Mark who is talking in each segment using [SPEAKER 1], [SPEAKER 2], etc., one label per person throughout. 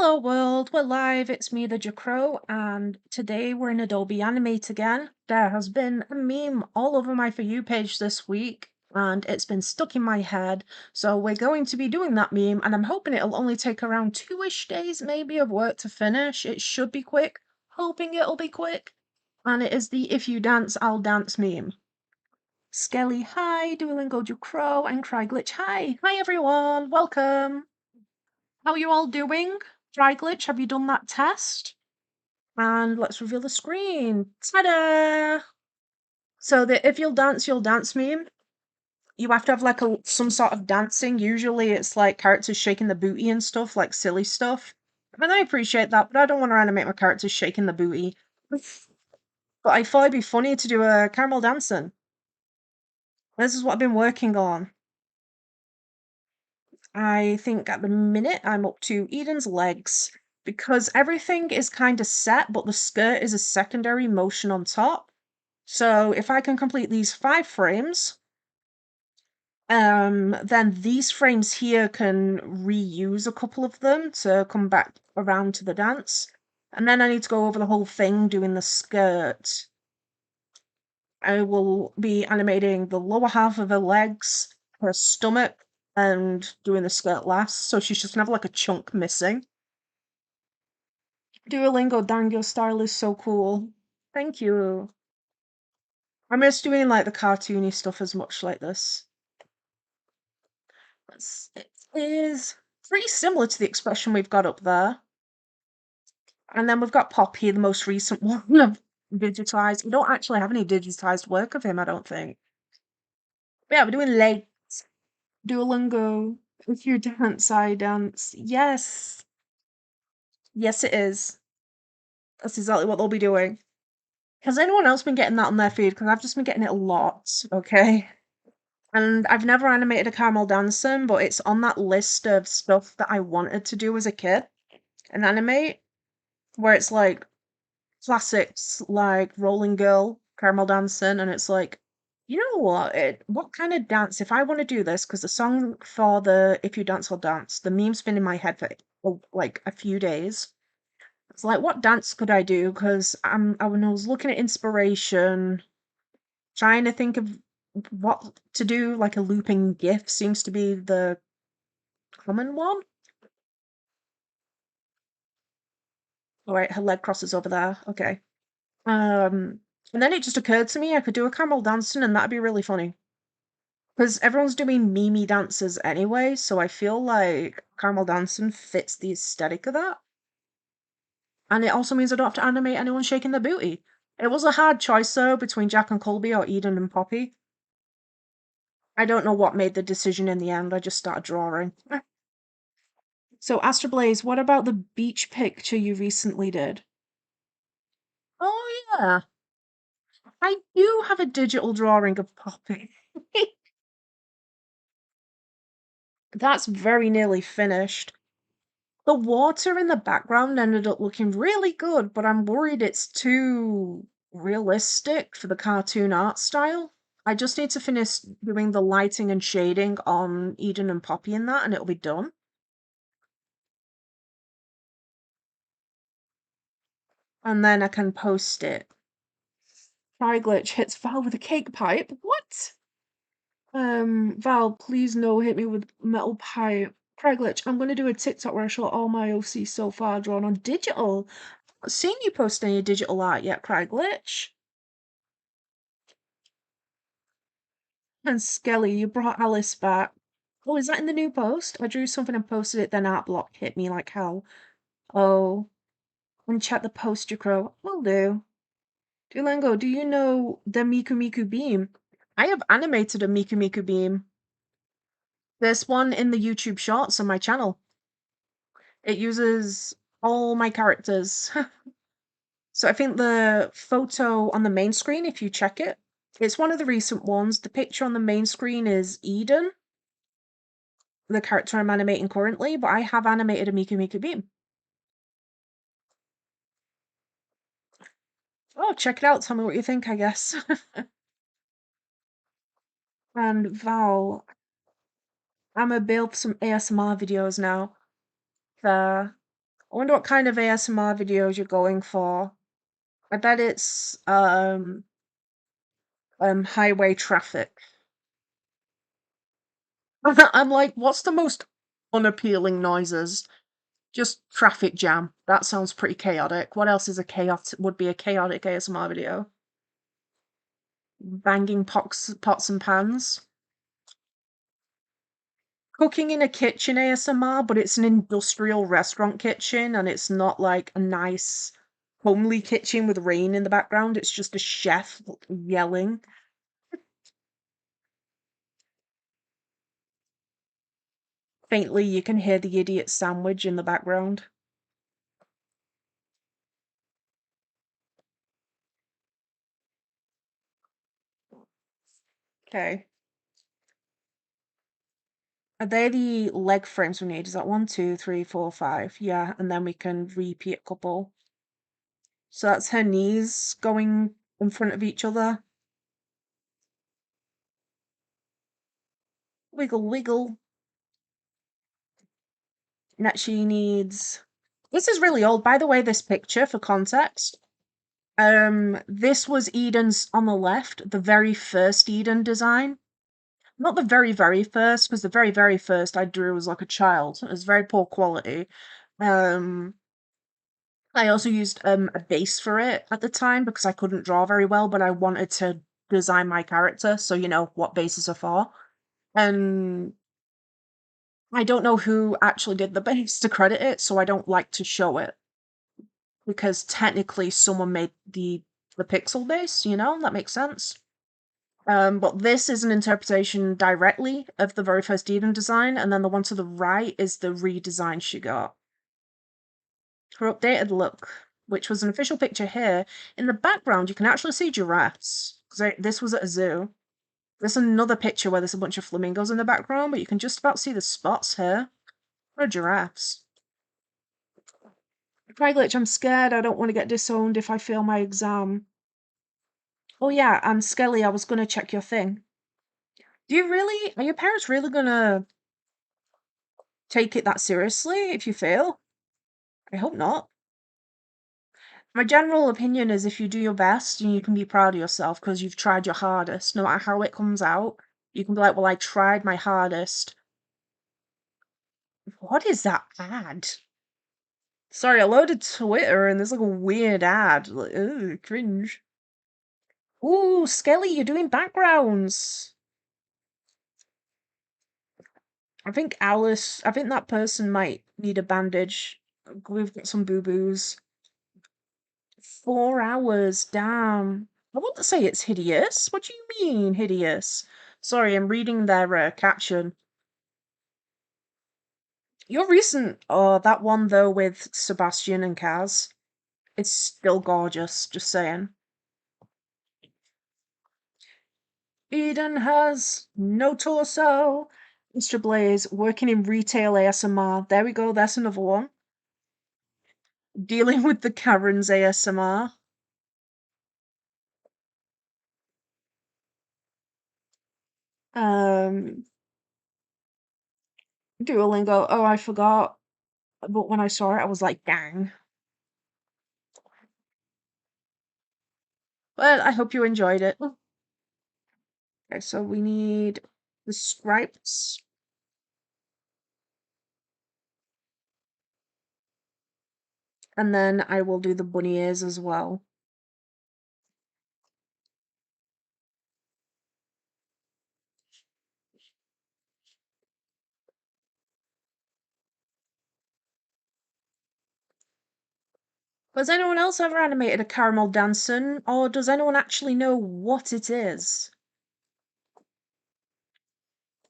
[SPEAKER 1] Hello world, we're live, it's me the Jcrow, and today we're in Adobe Animate again. There has been a meme all over my For You page this week, and it's been stuck in my head, so we're going to be doing that meme, and I'm hoping it'll only take around 2-ish days maybe of work to finish. It should be quick, hoping it'll be quick. And it is the If You Dance, I'll Dance meme. Skelly, hi, Duolingo Jcrow, and Cryglitch, hi. Hi everyone, welcome. How are you all doing? Cryglitch, have you done that test? And let's reveal the screen. Ta-da! So the If You'll Dance meme, you have to have like some sort of dancing. Usually it's like characters shaking the booty and stuff, like silly stuff. And I appreciate that, but I don't want to animate my characters shaking the booty. But I thought it'd be funny to do a Caramelldansen. This is what I've been working on. I think at the minute I'm up to Eden's legs because everything is kind of set, but the skirt is a secondary motion on top. So if I can complete these 5 frames, then these frames here can reuse a couple of them to come back around to the dance. And then I need to go over the whole thing doing the skirt. I will be animating the lower half of her legs, her stomach, and doing the skirt last, so she's just gonna have like a chunk missing. Duolingo Dango style is so cool. Thank you. I miss doing like the cartoony stuff as much like this. It is pretty similar to the expression we've got up there. And then we've got Poppy, the most recent one of digitized. We don't actually have any digitized work of him, I don't think. But yeah, we're doing legs. Duolingo. If you dance, I dance. Yes. Yes, it is. That's exactly what they'll be doing. Has anyone else been getting that on their feed? Because I've just been getting it a lot, okay? And I've never animated a Caramelldansen, but it's on that list of stuff that I wanted to do as a kid and animate, where it's like classics like Rolling Girl, Caramelldansen, and it's like, you know what? What kind of dance? If I want to do this, because the song for the If You Dance, I'll Dance, the meme's been in my head for like a few days. It's like, what dance could I do? Because I was looking at inspiration, trying to think of what to do. Like a looping GIF seems to be the common one. All right, her leg crosses over there. Okay. And then it just occurred to me I could do a Caramelldansen and that'd be really funny. Because everyone's doing mimi dances anyway, so I feel like Caramelldansen fits the aesthetic of that. And it also means I don't have to animate anyone shaking their booty. It was a hard choice though between Jack and Colby or Eden and Poppy. I don't know what made the decision in the end, I just started drawing. So Astroblaze, what about the beach picture you recently did? Oh yeah, I do have a digital drawing of Poppy. That's very nearly finished. The water in the background ended up looking really good, but I'm worried it's too realistic for the cartoon art style. I just need to finish doing the lighting and shading on Eden and Poppy in that, and it'll be done. And then I can post it. Glitch hits Val with a cake pipe. What? Val, please no, hit me with metal pipe. Glitch, I'm gonna do a TikTok where I show all my OC so far drawn on digital. I've not seen you post any digital art yet, Glitch. And Skelly, you brought Alice back. Oh, is that in the new post? I drew something and posted it, then art block hit me like hell. Oh. And check the post, Jcrow. Will do. Duolingo, do you know the Miku Miku beam? I have animated a Miku Miku beam. There's one in the YouTube shorts on my channel. It uses all my characters. So I think the photo on the main screen, if you check it, it's one of the recent ones. The picture on the main screen is Eden, the character I'm animating currently, but I have animated a Miku Miku beam. Oh, check it out. Tell me what you think, I guess. And Val, I'm gonna build some ASMR videos now. There. I wonder what kind of ASMR videos you're going for. I bet it's highway traffic. I'm like, what's the most unappealing noises? Just traffic jam. That sounds pretty chaotic. What else is would be a chaotic ASMR video? Banging pots and pans. Cooking in a kitchen ASMR, but it's an industrial restaurant kitchen and it's not like a nice homely kitchen with rain in the background. It's just a chef yelling. Faintly, you can hear the idiot sandwich in the background. Okay. Are they the leg frames we need? Is that 1, 2, 3, 4, 5? Yeah, and then we can repeat a couple. So that's her knees going in front of each other. Wiggle, wiggle. Next she needs... This is really old. By the way, this picture, for context, this was Eden's on the left, the very first Eden design. Not the very, very first, because the very, very first I drew was like a child. It was very poor quality. Um, I also used a base for it at the time because I couldn't draw very well, but I wanted to design my character, so you know what bases are for. And I don't know who actually did the base to credit it, so I don't like to show it. Because technically someone made the pixel base, you know? That makes sense. But this is an interpretation directly of the very first Eden design, and then the one to the right is the redesign she got. Her updated look, which was an official picture here. In the background, you can actually see giraffes, because this was at a zoo. There's another picture where there's a bunch of flamingos in the background, but you can just about see the spots here. What are giraffes? Glitch, I'm scared. I don't want to get disowned if I fail my exam. Oh yeah, and Skelly, I was gonna check your thing. Are your parents really gonna take it that seriously if you fail? I hope not. My general opinion is if you do your best, you can be proud of yourself because you've tried your hardest. No matter how it comes out, you can be like, well, I tried my hardest. What is that ad? Sorry, I loaded Twitter and there's like a weird ad. Like, ugh, cringe. Ooh, Skelly, you're doing backgrounds. I think that person might need a bandage. We've got some boo-boos. 4 hours, damn. I want to say it's hideous. What do you mean, hideous? Sorry, I'm reading their caption. Your recent, that one though with Sebastian and Kaz, it's still gorgeous, just saying. Eden has no torso. Mr. Blaze, working in retail ASMR. There we go, that's another one. Dealing with the Karens ASMR. Um, Duolingo. Oh, I forgot. But when I saw it, I was like, dang. But I hope you enjoyed it. Okay, so we need the stripes. And then I will do the bunny ears as well. Has anyone else ever animated a Caramelldansen, or does anyone actually know what it is?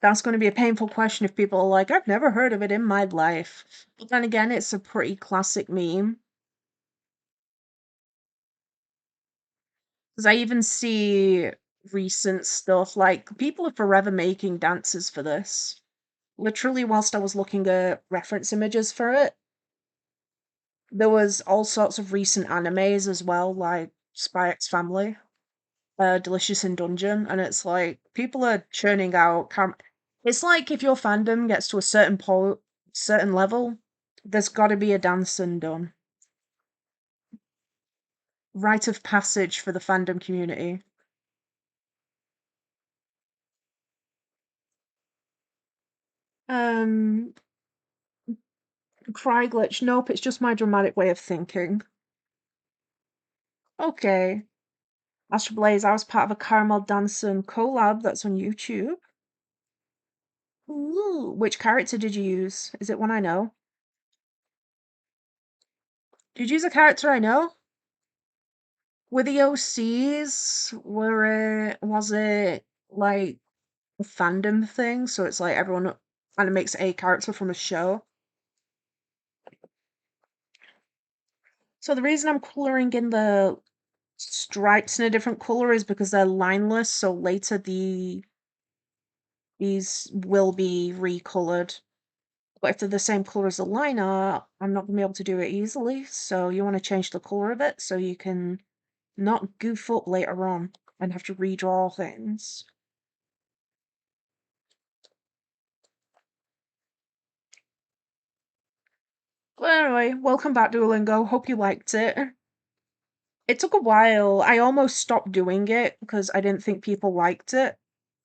[SPEAKER 1] That's going to be a painful question if people are like, I've never heard of it in my life. But then again, it's a pretty classic meme. Because I even see recent stuff, like, people are forever making dances for this. Literally, whilst I was looking at reference images for it, there was all sorts of recent animes as well, like Spy X Family, Delicious in Dungeon, and it's like people are churning out. It's like if your fandom gets to a certain level, There's got to be a dancing done. Rite of passage for the fandom community. Um, Cry glitch. Nope, it's just my dramatic way of thinking. Okay. Astro Blaze, I was part of a Caramelldansen collab that's on YouTube. Ooh, which character did you use? Is it one I know? Did you use a character I know? Were the OCs, was it like a fandom thing? So it's like everyone kind of makes a character from a show? So the reason I'm coloring in the stripes in a different color is because they're lineless, so later these will be recolored. But if they're the same color as the liner, I'm not gonna be able to do it easily. So you want to change the color of it so you can not goof up later on and have to redraw things. But anyway, welcome back, Duolingo. Hope you liked it. It took a while. I almost stopped doing it because I didn't think people liked it.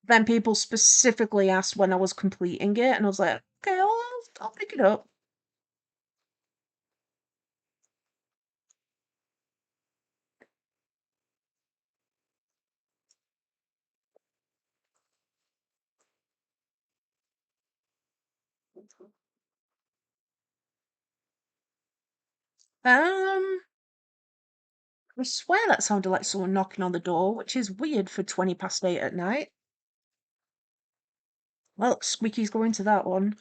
[SPEAKER 1] Then people specifically asked when I was completing it, and I was like, okay, I'll pick it up. Um, I swear that sounded like someone knocking on the door, which is weird for 20 past 8 at night. Well, Squeaky's going to that one.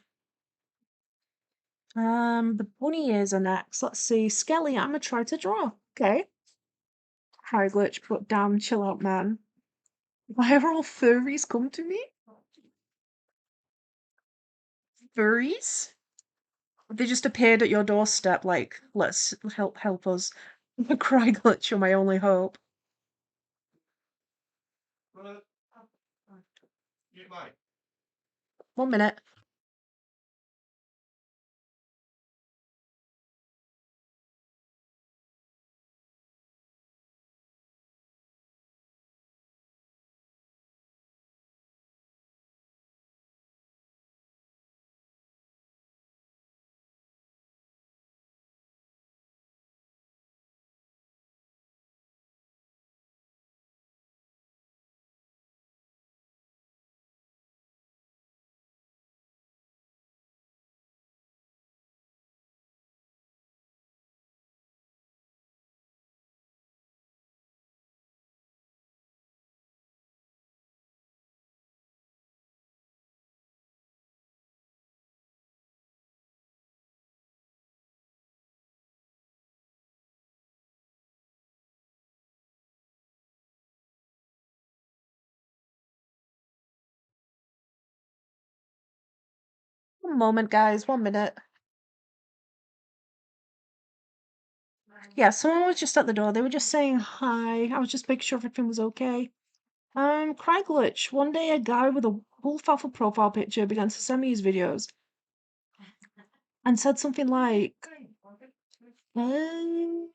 [SPEAKER 1] The bunny ears are next. Let's see. Skelly, I'm gonna try to draw. Okay. Hi, Glitch, but damn, chill out, man. Why are all furries come to me? Furries? They just appeared at your doorstep like, let's help us. Cry Glitch, you're my only hope. One minute. One moment, guys. 1 minute. Yeah, someone was just at the door. They were just saying hi. I was just making sure everything was okay. Cry Glitch. One day a guy with a wolf alpha profile picture began to send me his videos and said something like, oh,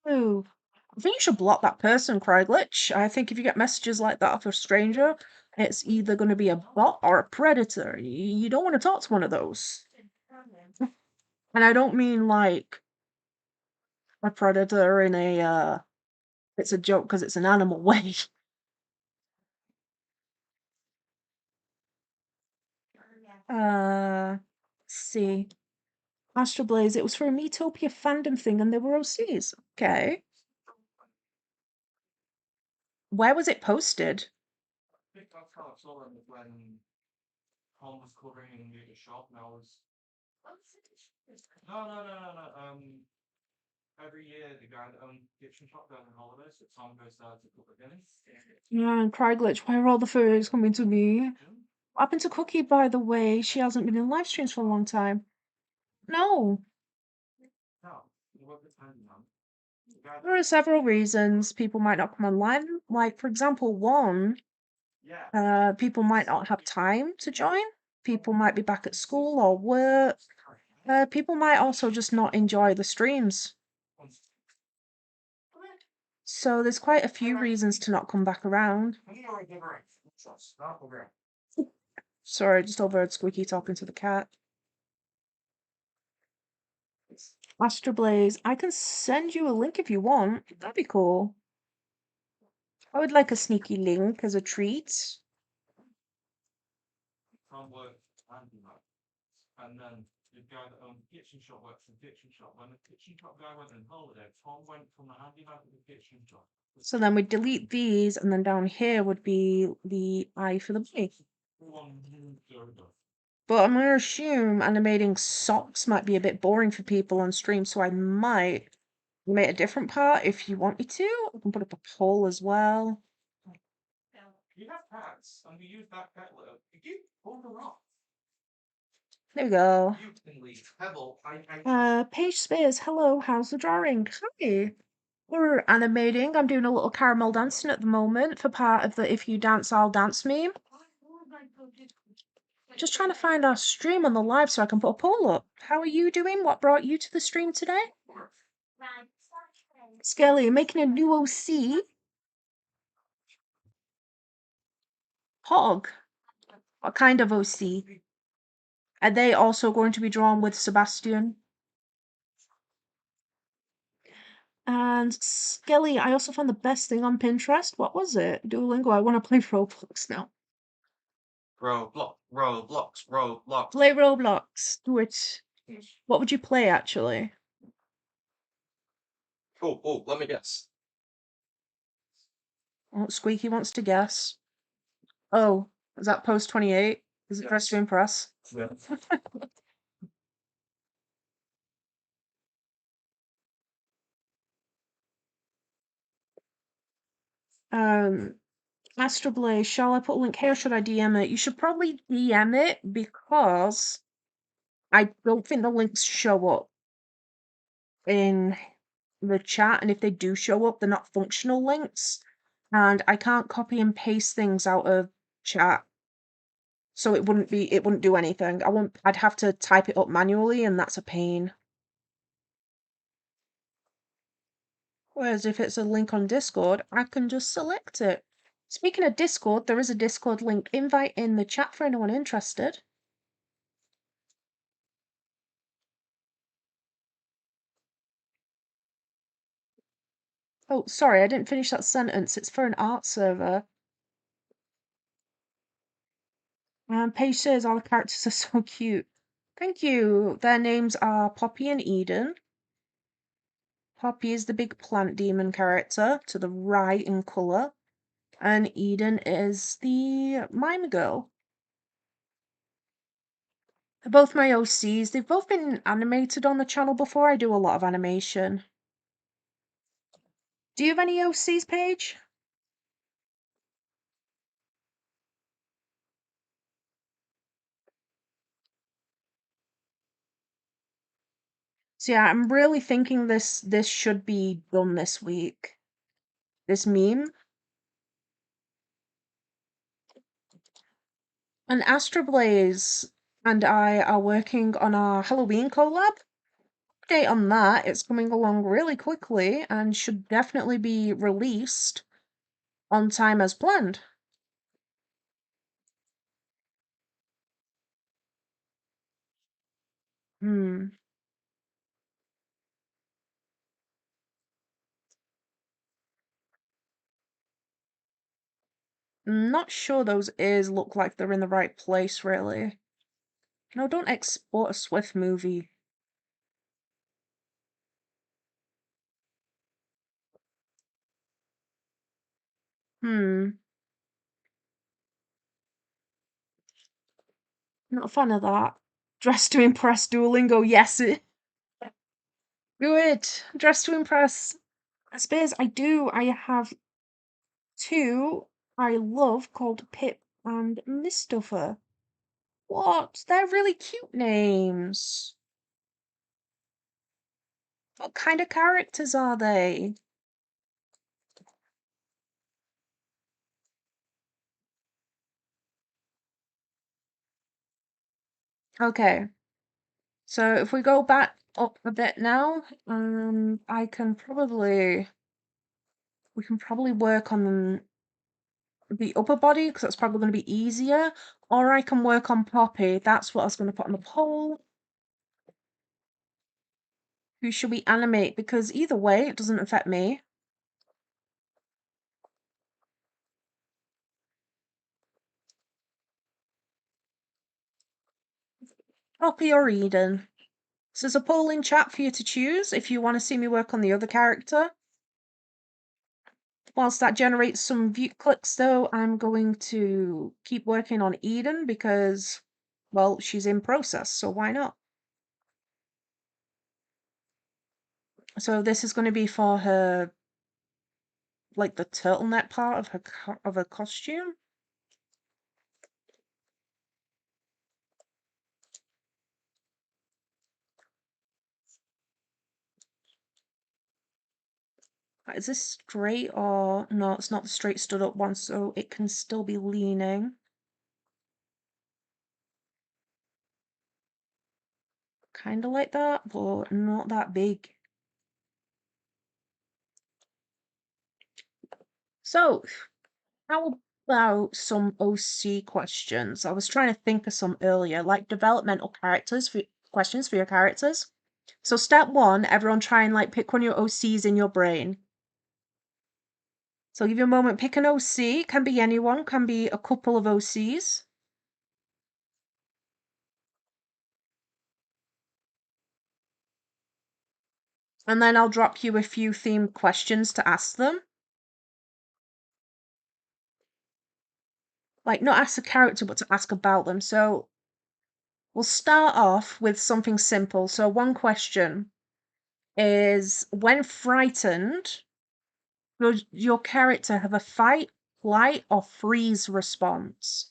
[SPEAKER 1] I think you should block that person, Cry Glitch. I think if you get messages like that off a stranger, it's either going to be a bot or a predator. You don't want to talk to one of those. And I don't mean like a predator in a, it's a joke because it's an animal way. Let's see. Astral Blaze, it was for a Metopia fandom thing and they were OCs. Okay. Where was it posted? Yeah, and Cry Glitch, why are all the furries coming to me? What happened to Cookie, by the way? She hasn't been in live streams for a long time. No. There are several reasons people might not come online. Like, for example, one, people might not have time to join. People might be back at school or work. People might also just not enjoy the streams. So there's quite a few reasons to not come back around. Sorry, just overheard Squeaky talking to the cat. Astroblaze, I can send you a link if you want. That'd be cool. I would like a sneaky link as a treat. And then the guy that owned the kitchen shop works in the kitchen shop. When the kitchen shop guy went on holiday, Tom went from the handyman to the kitchen shop. So then we delete these, and then down here would be the I for the boy. But I'm going to assume animating socks might be a bit boring for people on stream, so I might make a different part if you want me to. I can put up a poll as well. You have pets, and you use that pet litter. You pull them off. There we go. Paige Spears, hello, how's the drawing? Hi. We're animating. I'm doing a little Caramelldansen at the moment for part of the If You Dance, I'll Dance meme. Just trying to find our stream on the live so I can put a poll up. How are you doing? What brought you to the stream today? Skelly, making a new OC. Hog. What kind of OC? Are they also going to be drawn with Sebastian? And Skelly, I also found the best thing on Pinterest. What was it? Duolingo. I want to play Roblox now. Roblox. Play Roblox. Do it. What would you play, actually?
[SPEAKER 2] Oh, let me guess.
[SPEAKER 1] Oh, Squeaky wants to guess. Oh, is that post 28? Is it Dress to Impress?
[SPEAKER 2] Yeah.
[SPEAKER 1] Astroblaze, shall I put a link here or should I DM it? You should probably DM it because I don't think the links show up in the chat, and if they do show up, they're not functional links. And I can't copy and paste things out of chat. So it wouldn't do anything. I'd have to type it up manually, and that's a pain. Whereas if it's a link on Discord, I can just select it. Speaking of Discord, there is a Discord link invite in the chat for anyone interested. Oh, sorry, I didn't finish that sentence. It's for an art server. Paige says all the characters are so cute. Thank you. Their names are Poppy and Eden. Poppy is the big plant demon character to the right in colour, and Eden is the mime girl. They're both my OCs. They've both been animated on the channel before. I do a lot of animation. Do you have any OCs, Paige? So yeah, I'm really thinking this should be done this week. This meme. And Astroblaze and I are working on our Halloween collab. Update on that. It's coming along really quickly and should definitely be released on time as planned. Hmm. I'm not sure those ears look like they're in the right place, really. No, don't export a Swift movie. Hmm. Not a fan of that. Dress to impress Duolingo, yes it. Do it! Dress to impress. I suppose I do. I have two I love called Pip and Mistuffer. What? They're really cute names. What kind of characters are they? Okay. So if we go back up a bit now, we can probably work on the upper body because that's probably going to be easier. Or I can work on Poppy. That's what I was going to put on the poll. Who should we animate? Because either way, it doesn't affect me. Poppy or Eden. So there's a poll in chat for you to choose if you want to see me work on the other character. Whilst that generates some view clicks, though, I'm going to keep working on Eden because, well, she's in process, so why not? So this is going to be for her, like the turtleneck part of her costume. Is this straight or no? It's not the straight stood up one, so it can still be leaning. Kind of like that, but not that big. So, how about some OC questions? I was trying to think of some earlier, like developmental questions for your characters. So step one, everyone try and like pick one of your OCs in your brain. So give you a moment, pick an OC, can be anyone, can be a couple of OCs. And then I'll drop you a few themed questions to ask them. Like, not ask the character, but to ask about them. So we'll start off with something simple. So one question is, when frightened, does your character have a fight, flight, or freeze response?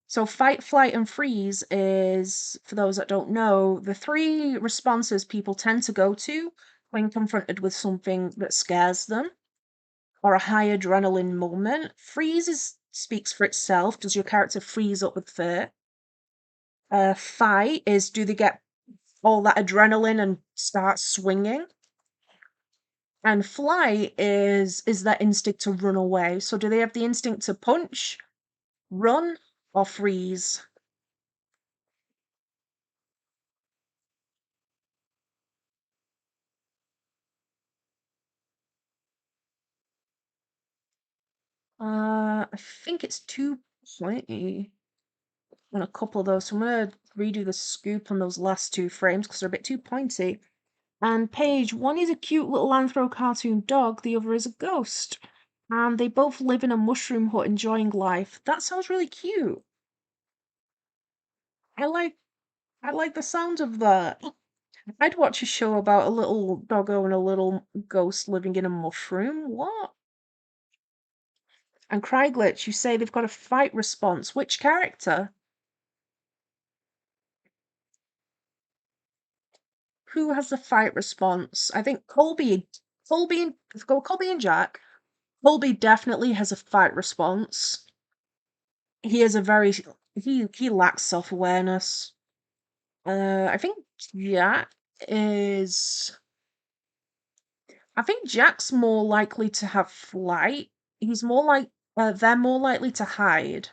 [SPEAKER 1] So fight, flight, and freeze is, for those that don't know, the three responses people tend to go to when confronted with something that scares them or a high adrenaline moment. Freeze speaks for itself. Does your character freeze up with fear? Fight is, do they get all that adrenaline and start swinging? And flight is that instinct to run away. So do they have the instinct to punch, run, or freeze? I think it's too pointy on a couple of those. So I'm gonna redo the scoop on those last two frames because they're a bit too pointy. And Paige, one is a cute little anthro cartoon dog, the other is a ghost. And they both live in a mushroom hut enjoying life. That sounds really cute. I like I like the sound of that. I'd watch a show about a little doggo and a little ghost living in a mushroom. What? And Cryglitch, you say they've got a fight response. Which character? Who has the fight response? I think let's go Colby and Jack. Colby definitely has a fight response. He is a very he lacks self-awareness. I think Jack is I think Jack's more likely to have flight. He's more like they're more likely to hide,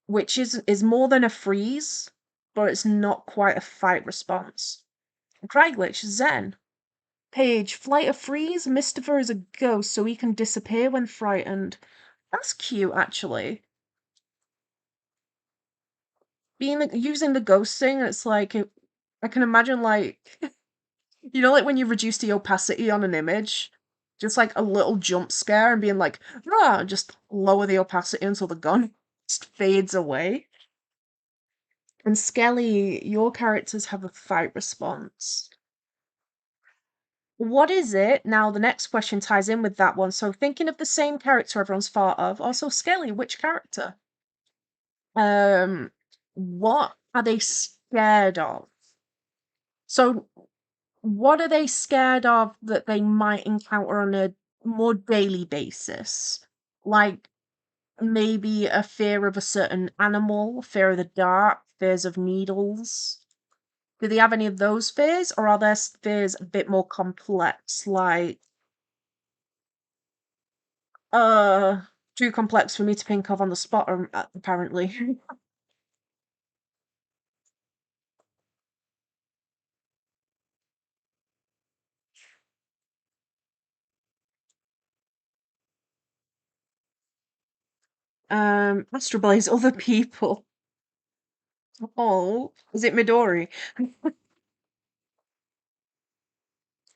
[SPEAKER 1] which is more than a freeze, but it's not quite a fight response. Craiglich, Zen. Page, flight or freeze? Mistifer is a ghost, so he can disappear when frightened. That's cute, actually. Using the ghost thing, it's like I can imagine like you know, like when you reduce the opacity on an image, just like a little jump scare and being like, ah, just lower the opacity until the gun just fades away. And Skelly, your characters have a fight response. What is it? Now, the next question ties in with that one. So, thinking of the same character everyone's thought of. Also, Skelly, which character? Um, what are they scared of? So, what are they scared of that they might encounter on a more daily basis? Like maybe a fear of a certain animal, fear of the dark, fears of needles. Do they have any of those fears, or are their fears a bit more complex? Like, uh, too complex for me to think of on the spot, apparently. Astral Blaze, other people. Oh, is it Midori?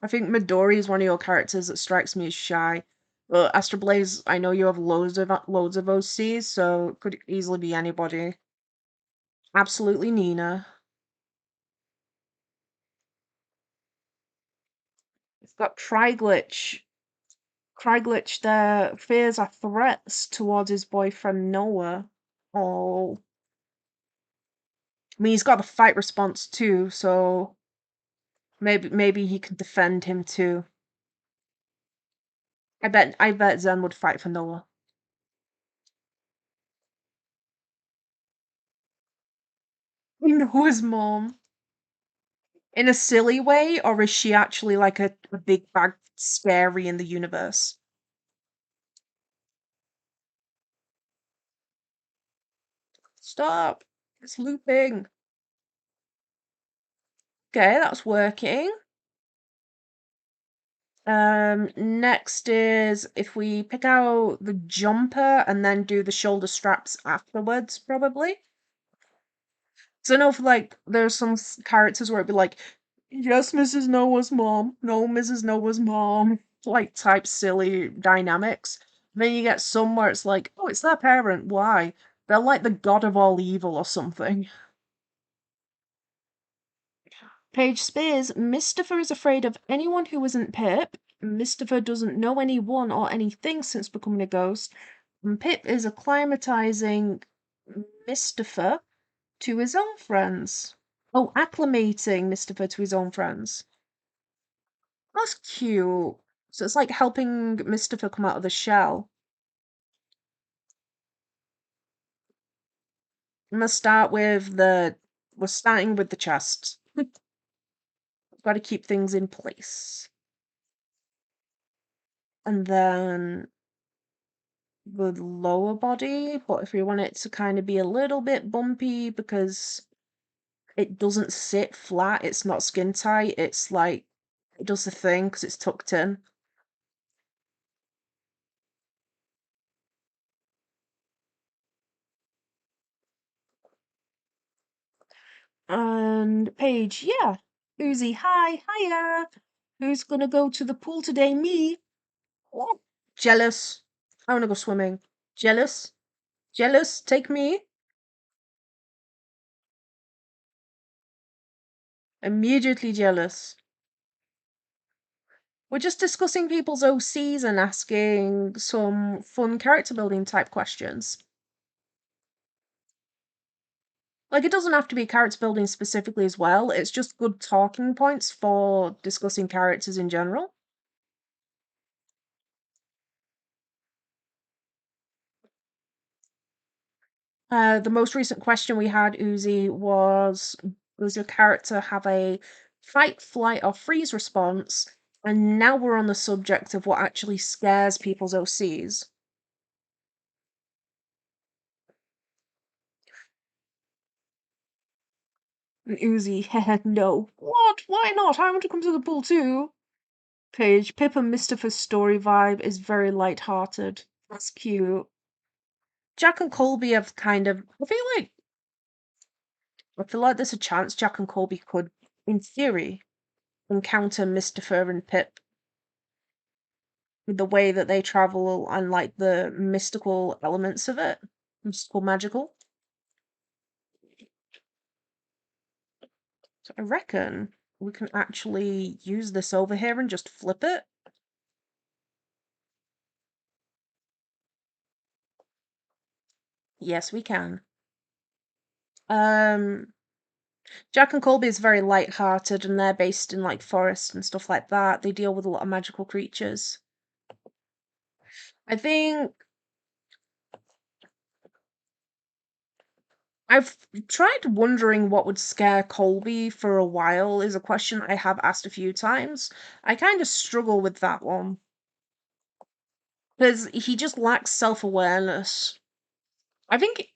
[SPEAKER 1] I think Midori is one of your characters that strikes me as shy. But Astral Blaze, I know you have loads of OCs, so it could easily be anybody. Absolutely Nina. It's got Triglitch. Triglitch, their fears are threats towards his boyfriend Noah. Oh, I mean he's got the fight response too, so maybe he can defend him too. I bet Zen would fight for Noah. Noah's mom. In a silly way, or is she actually like a big bad scary in the universe? Stop! It's looping. Okay, that's working. Next is if we pick out the jumper and then do the shoulder straps afterwards, probably. So I know for like there's some characters where it'd be like, yes, Mrs. Noah's mom, no, Mrs. Noah's mom, like type silly dynamics. Then you get some where it's like, oh, it's their parent. Why? They're like the god of all evil or something. Paige Spears, Mistopher is afraid of anyone who isn't Pip. Mistopher doesn't know anyone or anything since becoming a ghost. And Pip is acclimatizing Mistopher to his own friends. Oh, acclimating Mistopher to his own friends. That's cute. So it's like helping Mistopher come out of the shell. I'm gonna start with we're starting with the chest. Got to keep things in place. And then the lower body, but if we want it to kind of be a little bit bumpy because it doesn't sit flat, it's not skin tight, it's like it does the thing because it's tucked in. And Paige, yeah. Uzi, hi, hiya. Who's gonna go to the pool today? Me. What? Jealous. I wanna go swimming. Jealous? Jealous? Take me? Immediately jealous. We're just discussing people's OCs and asking some fun character building type questions. Like, it doesn't have to be character building specifically as well, it's just good talking points for discussing characters in general. The most recent question we had, Uzi, was does your character have a fight, flight, or freeze response? And now we're on the subject of what actually scares people's OCs. And Uzi, no. What? Why not? I want to come to the pool too. Paige, Pip and Mistopher's story vibe is very light-hearted. That's cute. Jack and Colby have kind of. I feel like there's a chance Jack and Colby could, in theory, encounter Mistopher and Pip with the way that they travel and like the mystical elements of it. Mystical, magical. So I reckon we can actually use this over here and just flip it. Yes, we can. Um, Jack and Colby is very light-hearted and they're based in like forest and stuff like that. They deal with a lot of magical creatures. I think I've tried wondering what would scare Colby for a while, is a question I have asked a few times. I kind of struggle with that one. Because he just lacks self-awareness. I think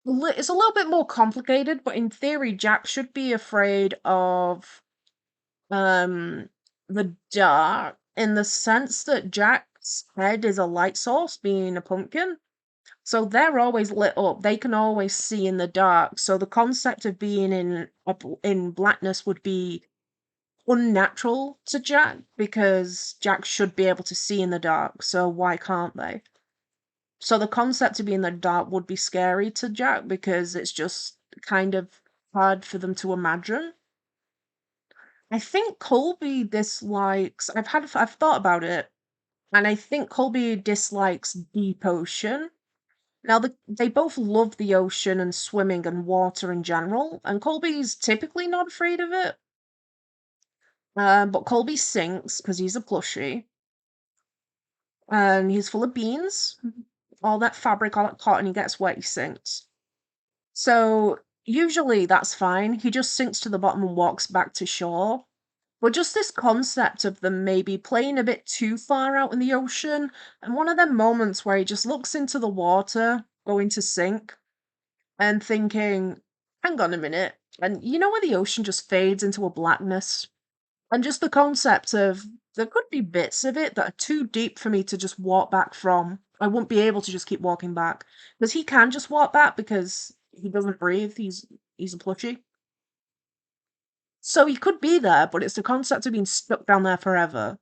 [SPEAKER 1] it's a little bit more complicated, but in theory, Jack should be afraid of um the dark in the sense that Jack's head is a light source, being a pumpkin. So they're always lit up. They can always see in the dark. So the concept of being in blackness would be unnatural to Jack because Jack should be able to see in the dark. So why can't they? So the concept of being in the dark would be scary to Jack because it's just kind of hard for them to imagine. I think Colby dislikes. I've thought about it, and I think Colby dislikes deep ocean. Now, they both love the ocean and swimming and water in general, and Colby's typically not afraid of it. But Colby sinks because he's a plushie, and he's full of beans. All that fabric, all that cotton, he gets wet, he sinks. So usually that's fine. He just sinks to the bottom and walks back to shore. But just this concept of them maybe playing a bit too far out in the ocean, and one of them moments where he just looks into the water, going to sink, and thinking, hang on a minute. And you know where the ocean just fades into a blackness? And just the concept of there could be bits of it that are too deep for me to just walk back from. I won't be able to just keep walking back. Because he can just walk back because he doesn't breathe. He's a plushie. So he could be there, but it's the concept of being stuck down there forever.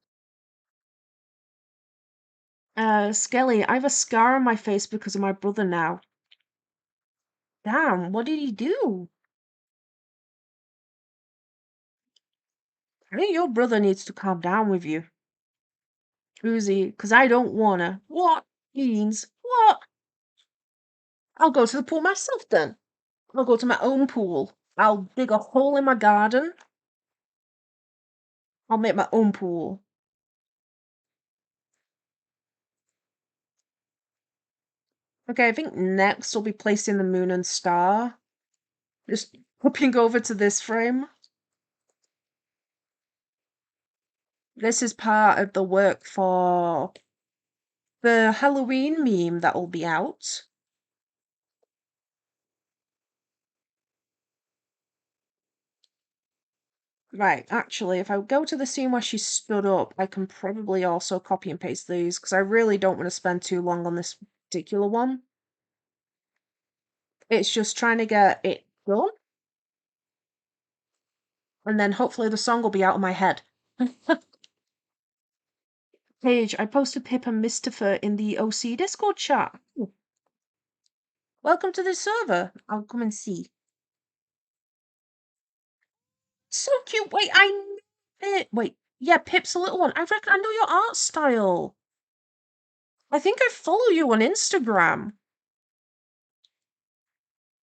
[SPEAKER 1] Skelly, I have a scar on my face because of my brother now. Damn, what did he do? I think your brother needs to calm down with you. Uzi, because I don't wanna. What? Beans? What? I'll go to the pool myself then. I'll go to my own pool. I'll dig a hole in my garden. I'll make my own pool. Okay, I think next we'll be placing the moon and star. Just hopping over to this frame. This is part of the work for the Halloween meme that will be out. Right, actually, if I go to the scene where she stood up, I can probably also copy and paste these, because I really don't want to spend too long on this particular one. It's just trying to get it done, and then hopefully the song will be out of my head. Paige, I posted Pip and Mistifer in the OC Discord chat. Ooh. Welcome to the server. I'll come and see. So cute. Wait, I know Pip. Wait, yeah, Pip's a little one. I reckon I know your art style. I think I follow you on Instagram.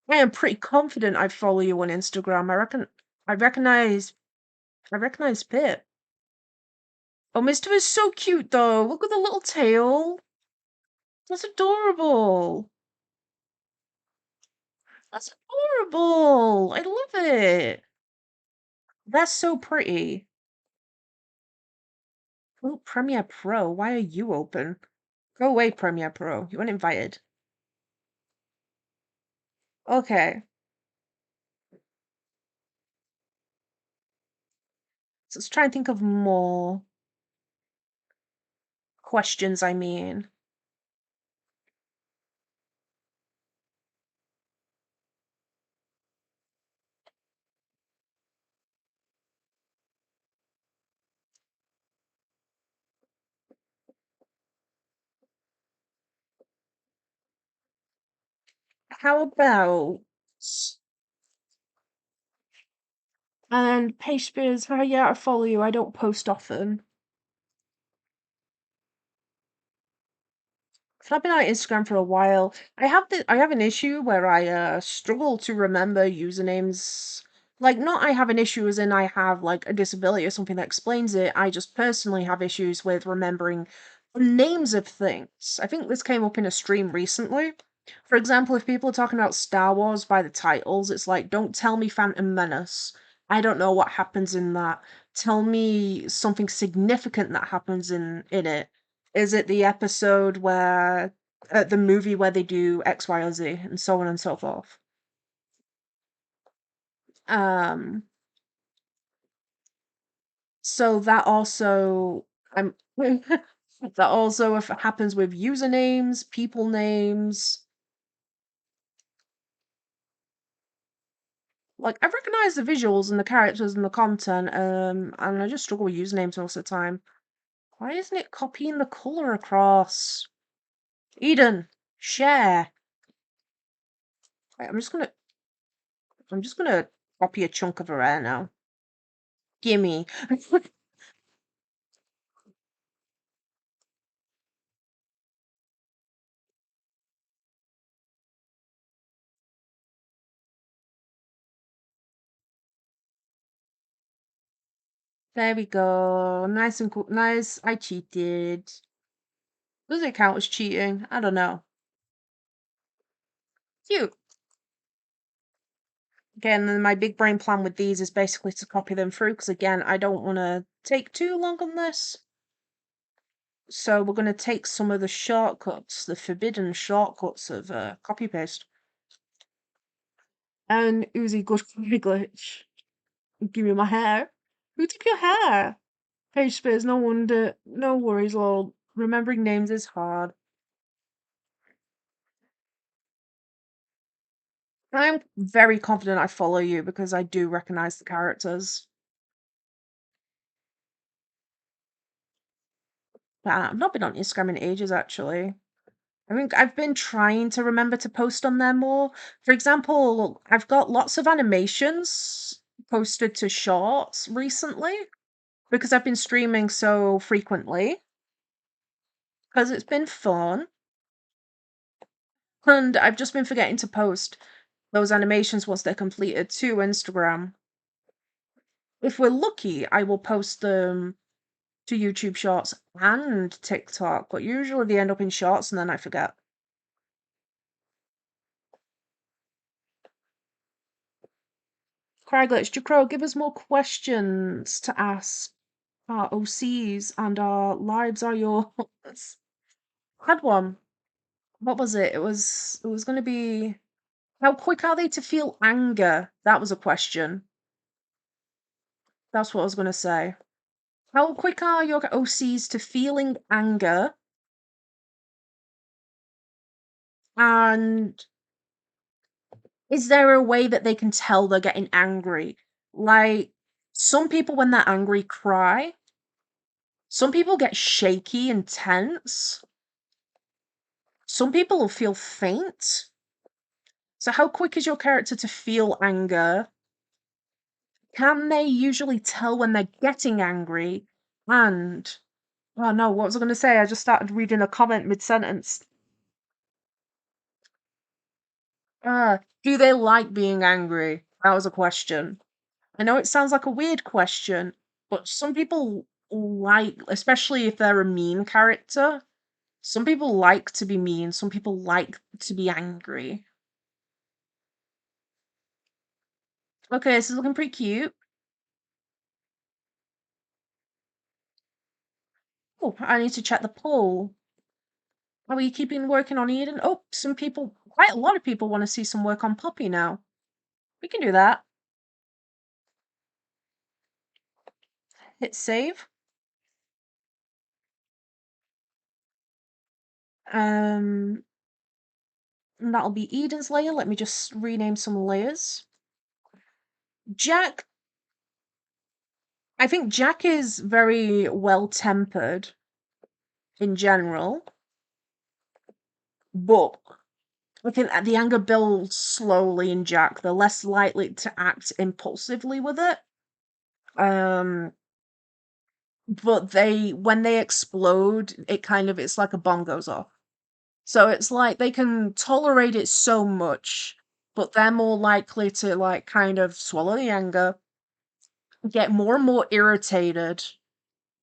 [SPEAKER 1] I am pretty confident I follow you on Instagram. I recognize Pip. Oh, Mister is so cute though. Look at the little tail. That's adorable. That's adorable. I love it. That's so pretty. Oh, Premiere Pro. Why are you open? Go away, Premiere Pro. You weren't invited. Okay. So let's try and think of more questions, I mean. How about and Paige Spears, oh yeah, I follow you. I don't post often. I've been on Instagram for a while. I have an issue where I struggle to remember usernames. Like, not I have an issue as in I have like a disability or something that explains it. I just personally have issues with remembering the names of things. I think this came up in a stream recently. For example, if people are talking about Star Wars by the titles, it's like, don't tell me Phantom Menace. I don't know what happens in that. Tell me something significant that happens in it. Is it the episode where the movie where they do X, Y, or Z, and so on and so forth? Um, so that also I'm that also if it happens with usernames, people names. Like, I recognize the visuals and the characters and the content, and I just struggle with usernames most of the time. Why isn't it copying the color across? Eden, share. Right, I'm just gonna copy a chunk of her hair now. Gimme. There we go. Nice and cool. Nice. I cheated. Does it count as cheating? I don't know. Cute. Again, then my big brain plan with these is basically to copy them through, because again, I don't want to take too long on this. So we're going to take some of the shortcuts, the forbidden shortcuts of copy paste. And Uzi, good copy glitch. Give me my hair. Who took your hair? Page space, no wonder. No worries, lol. Remembering names is hard. I'm very confident I follow you because I do recognize the characters. But I've not been on Instagram in ages, actually. I think I've been trying to remember to post on there more. For example, I've got lots of animations posted to shorts recently because I've been streaming so frequently because it's been fun. And I've just been forgetting to post those animations once they're completed to Instagram. If we're lucky, I will post them to YouTube Shorts and TikTok, but usually they end up in Shorts and then I forget. Craiglitch, Jcrow, give us more questions to ask our OCs, and our lives are yours. Had one. What was it? It was gonna be, how quick are they to feel anger? That was a question. That's what I was gonna say. How quick are your OCs to feeling anger? And is there a way that they can tell they're getting angry? Like, some people, when they're angry, cry. Some people get shaky and tense. Some people will feel faint. So, how quick is your character to feel anger? Can they usually tell when they're getting angry? And, oh no, what was I going to say? I just started reading a comment mid sentence. Do they like being angry? That was a question. I know it sounds like a weird question, but some people like, especially if they're a mean character, some people like to be mean, some people like to be angry. Okay, this is looking pretty cute. Oh, I need to check the poll. Are we keeping working on Eden? Oh, some people, quite a lot of people want to see some work on Poppy now. We can do that. Hit save. And that'll be Eden's layer. Let me just rename some layers. Jack, I think Jack is very well-tempered in general, but I think the anger builds slowly in Jack. They're less likely to act impulsively with it. But when they explode, it's like a bomb goes off. So it's like they can tolerate it so much, but they're more likely to like kind of swallow the anger, get more and more irritated.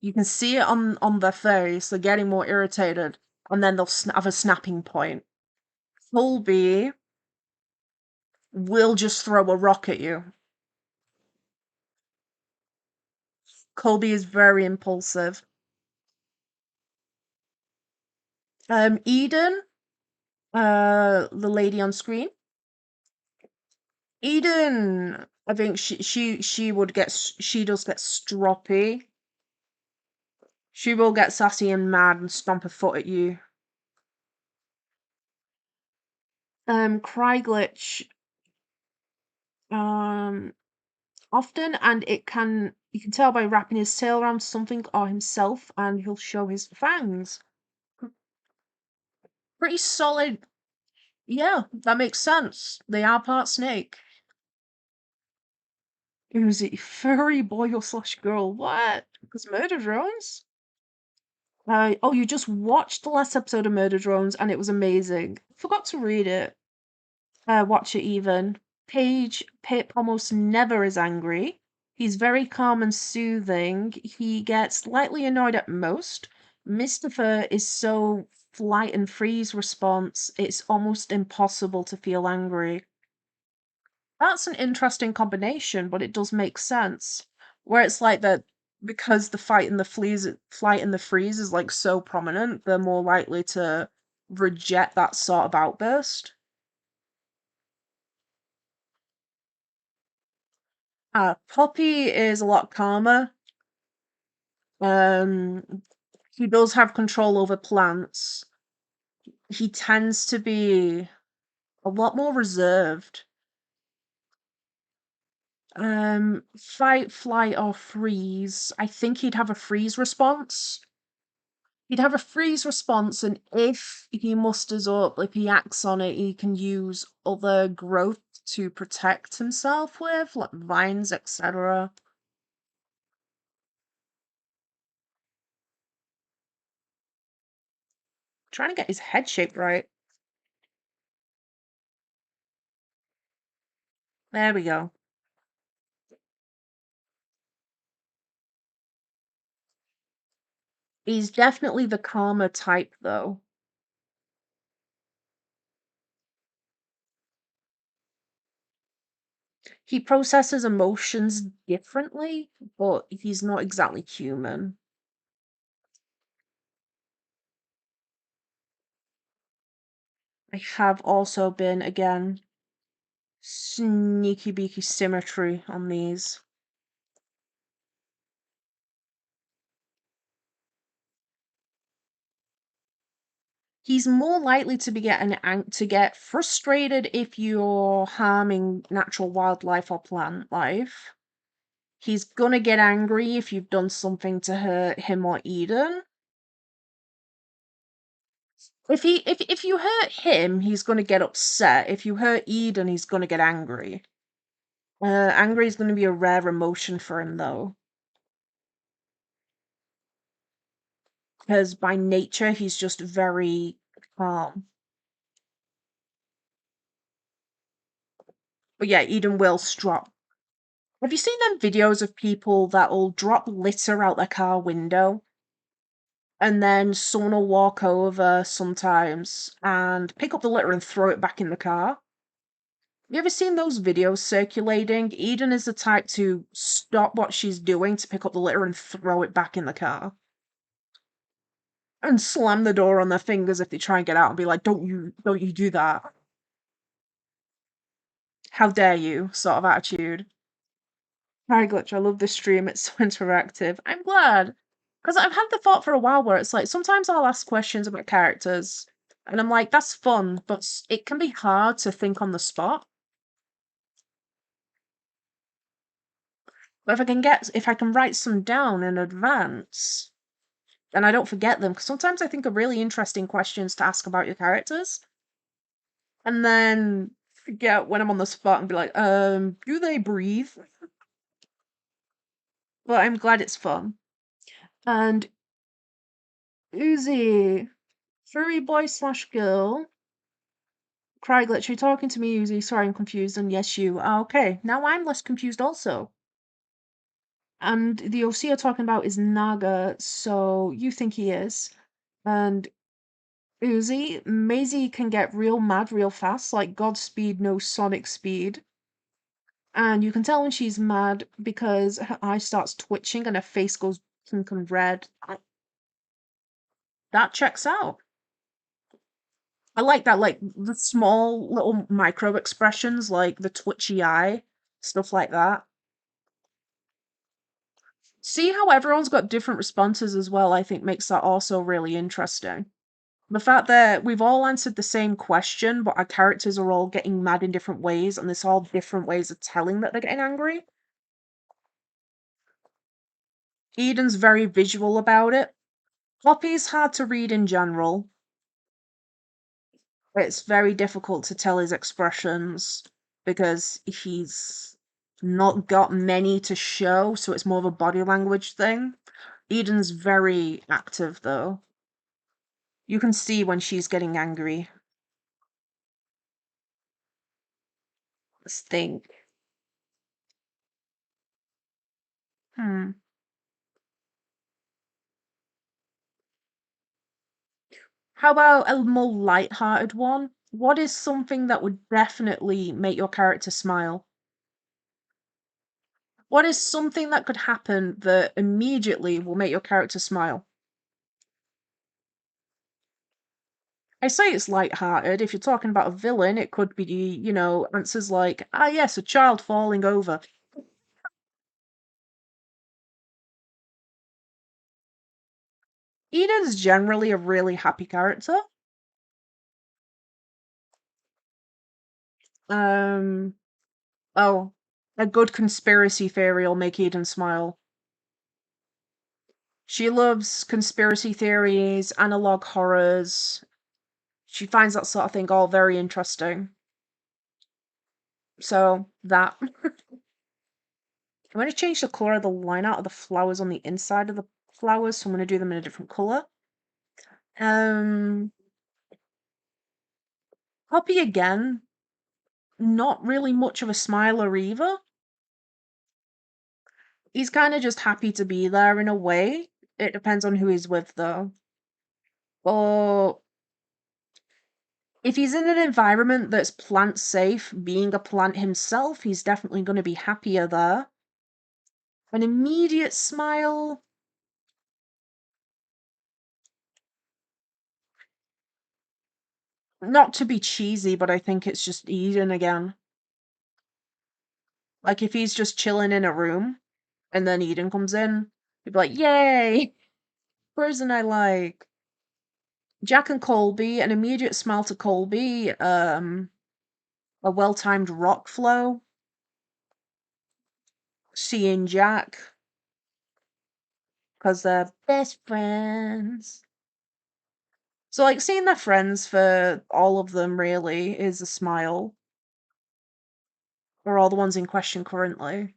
[SPEAKER 1] You can see it on their face. They're getting more irritated, and then they'll have a snapping point. Colby will just throw a rock at you. Colby is very impulsive. Eden, the lady on screen. Eden, I think she would get she does get stroppy. She will get sassy and mad and stomp a foot at you. Cryglitch, often, and you can tell by wrapping his tail around something or himself, and he'll show his fangs. Pretty solid. Yeah, that makes sense. They are part snake. Is it furry boy or slash girl? What? Because murder drones? Oh, you just watched the last episode of Murder Drones and it was amazing. Forgot to read it. Watch it even. Pip almost never is angry. He's very calm and soothing. He gets slightly annoyed at most. Mr. is so flight and freeze response, it's almost impossible to feel angry. That's an interesting combination, but it does make sense. Where it's like that because the flight and the freeze is like so prominent, they're more likely to reject that sort of outburst. Poppy is a lot calmer. Um, he does have control over plants. He tends to be a lot more reserved. Fight, flight, or freeze. I think he'd have a freeze response. He'd have a freeze response, and if he musters up, if he acts on it, he can use other growth to protect himself with, like vines, etc. Trying to get his head shape right. There we go. He's definitely the calmer type, though. He processes emotions differently, but he's not exactly human. I have also been, again, sneaky beaky symmetry on these. He's more likely to be to get frustrated if you're harming natural wildlife or plant life. He's gonna get angry if you've done something to hurt him or Eden. If you hurt him, he's gonna get upset. If you hurt Eden, he's gonna get angry. Angry is gonna be a rare emotion for him though. Because by nature he's just very calm. But yeah, Eden will strop. Have you seen them videos of people that'll drop litter out their car window? And then someone will walk over sometimes and pick up the litter and throw it back in the car. You ever seen those videos circulating? Eden is the type to stop what she's doing to pick up the litter and throw it back in the car. And slam the door on their fingers if they try and get out and be like, don't you do that. How dare you, sort of attitude. Hi Glitch, I love this stream, it's so interactive. I'm glad. Because I've had the thought for a while where it's like, sometimes I'll ask questions about characters, and I'm like, that's fun, but it can be hard to think on the spot. But if I can write some down in advance, and I don't forget them, because sometimes I think of really interesting questions to ask about your characters, and then forget when I'm on the spot and be like, do they breathe? But I'm glad it's fun. And Uzi, furry boy slash girl. Craig, you're talking to me, Uzi. Sorry, I'm confused. And yes, you. Okay, now I'm less confused also. And the OC you're talking about is Naga, so you think he is. And Uzi, Maisie can get real mad real fast, like Godspeed, no Sonic speed. And you can tell when she's mad because her eye starts twitching and her face goes pink and red. That checks out. I like that, like the small little micro expressions, like the twitchy eye, stuff like that. See how everyone's got different responses as well, I think makes that also really interesting. The fact that we've all answered the same question, but our characters are all getting mad in different ways, and there's all different ways of telling that they're getting angry. Eden's very visual about it. Poppy's hard to read in general. It's very difficult to tell his expressions because he's not got many to show, so it's more of a body language thing. Eden's very active though. You can see when she's getting angry. Let's think. Hmm. How about a more light-hearted one? What is something that would definitely make your character smile? What is something that could happen that immediately will make your character smile? I say it's light-hearted. If you're talking about a villain, it could be, answers like, ah, yes, a child falling over. Eden's generally a really happy character. Um, oh, a good conspiracy theory will make Eden smile. She loves conspiracy theories, analog horrors. She finds that sort of thing all very interesting. So, that. I'm going to change the colour of the line out of the flowers on the inside of the flowers, so I'm going to do them in a different colour. Um, Poppy again, not really much of a smiler either. He's kind of just happy to be there in a way. It depends on who he's with, though. Or if he's in an environment that's plant safe, being a plant himself, he's definitely going to be happier there. An immediate smile. Not to be cheesy, but I think it's just Eden again. Like if he's just chilling in a room and then Eden comes in, he'd be like, "Yay, person I like." Jack and Colby, an immediate smile to Colby. A well-timed rock flow. Seeing Jack because they're best friends. So like seeing their friends for all of them really is a smile. Or all the ones in question currently.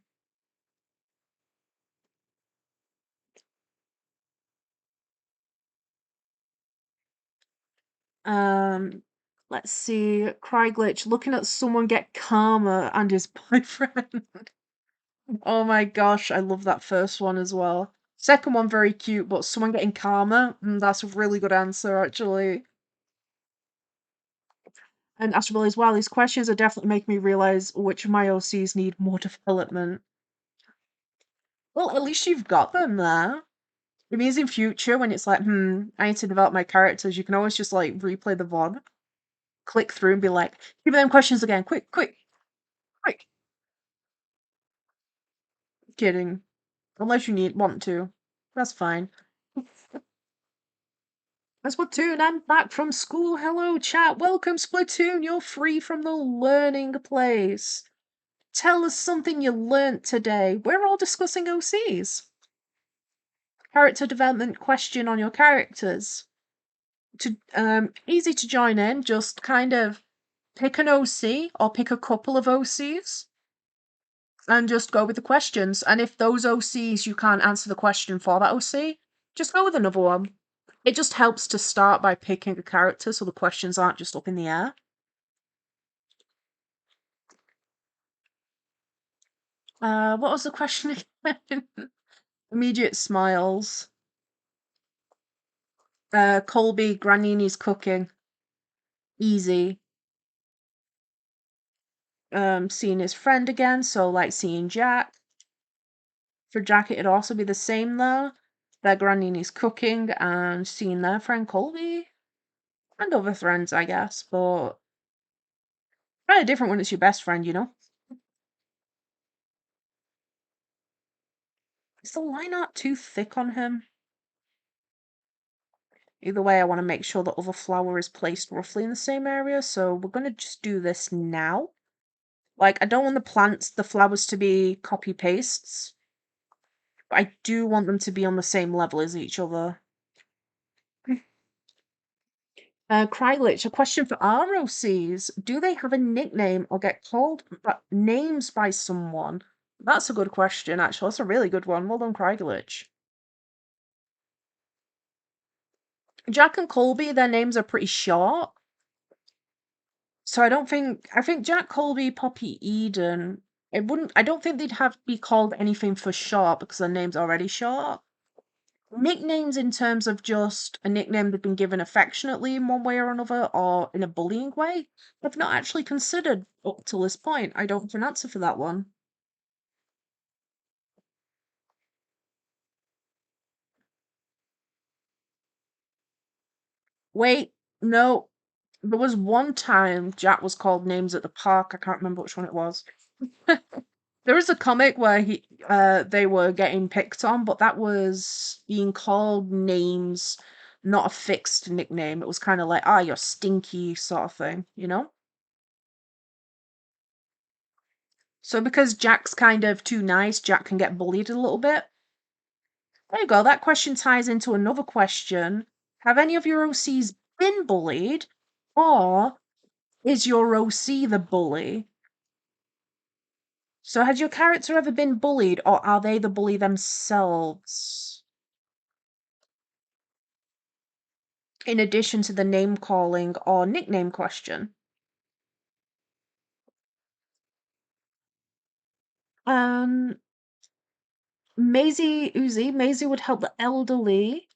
[SPEAKER 1] Um, let's see. Cry glitch. Looking at someone get karma and his boyfriend. Oh my gosh, I love that first one as well. Second one very cute, but someone getting karma, that's a really good answer actually. And Astral as well, these questions are definitely making me realize which of my OCs need more development. Well, at least you've got them there. It means in future when it's like, I need to develop my characters, you can always just like replay the VOD, click through and be like, give me them questions again, quick, quick, quick. Kidding. Unless you want to. That's fine. Splatoon, I'm back from school. Hello, chat. Welcome, Splatoon. You're free from the learning place. Tell us something you learnt today. We're all discussing OCs. Character development question on your characters. Easy to join in. Just kind of pick an OC or pick a couple of OCs and just go with the questions. And if those OCs you can't answer the question for that OC, just go with another one. It just helps to start by picking a character so the questions aren't just up in the air. What was the question again? Immediate smiles. Colby, Granini's cooking. Easy. Seeing his friend again, so like seeing Jack. For Jack, it'd also be the same though. That Granini's cooking and seeing their friend Colby. And other friends, I guess, but kind of different when it's your best friend, you know? Is the line art too thick on him? Either way, I want to make sure the other flower is placed roughly in the same area, so we're going to just do this now. Like, I don't want the flowers to be copy-pastes, but I do want them to be on the same level as each other. Kryglich, a question for ROCs. Do they have a nickname or get called names by someone? That's a good question, actually. That's a really good one. Well done, Kryglich. Jack and Colby, their names are pretty short. So I think Jack, Colby, Poppy, Eden, I don't think they'd have to be called anything for short because their name's already short. Nicknames in terms of just a nickname they've been given affectionately in one way or another or in a bullying way, I've not actually considered up till this point. I don't have an answer for that one. Wait, no. There was one time Jack was called names at the park. I can't remember which one it was. There was a comic where they were getting picked on, but that was being called names, not a fixed nickname. It was kind of like, ah, you're stinky sort of thing, you know? So because Jack's kind of too nice, Jack can get bullied a little bit. There you go. That question ties into another question. Have any of your OCs been bullied? Or is your OC the bully? So has your character ever been bullied, or are they the bully themselves? In addition to the name calling or nickname question. Um, Maisie would help the elderly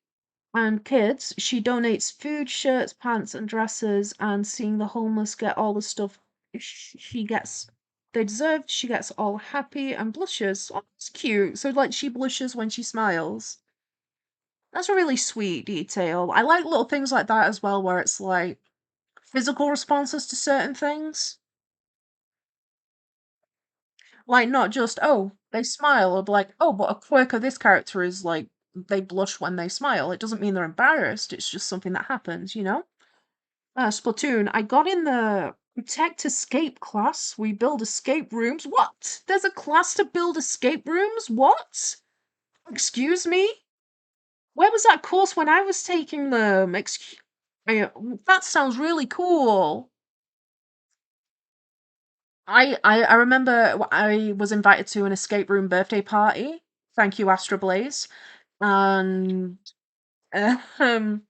[SPEAKER 1] and kids. She donates food, shirts, pants, and dresses, and seeing the homeless get all the stuff she gets they deserve, she gets all happy and blushes. Oh, it's cute. So like she blushes when she smiles. That's a really sweet detail. I like little things like that as well, where it's like physical responses to certain things. Like, not just, oh, they smile, or like, oh, but a quirk of this character is like they blush when they smile. It doesn't mean they're embarrassed, it's just something that happens, you know? Splatoon, I got in the Protect Escape class. We build escape rooms. What? There's a class to build escape rooms? What? Excuse me? Where was that course when I was taking them? That sounds really cool. I remember I was invited to an escape room birthday party. Thank you, Astra Blaze. And um,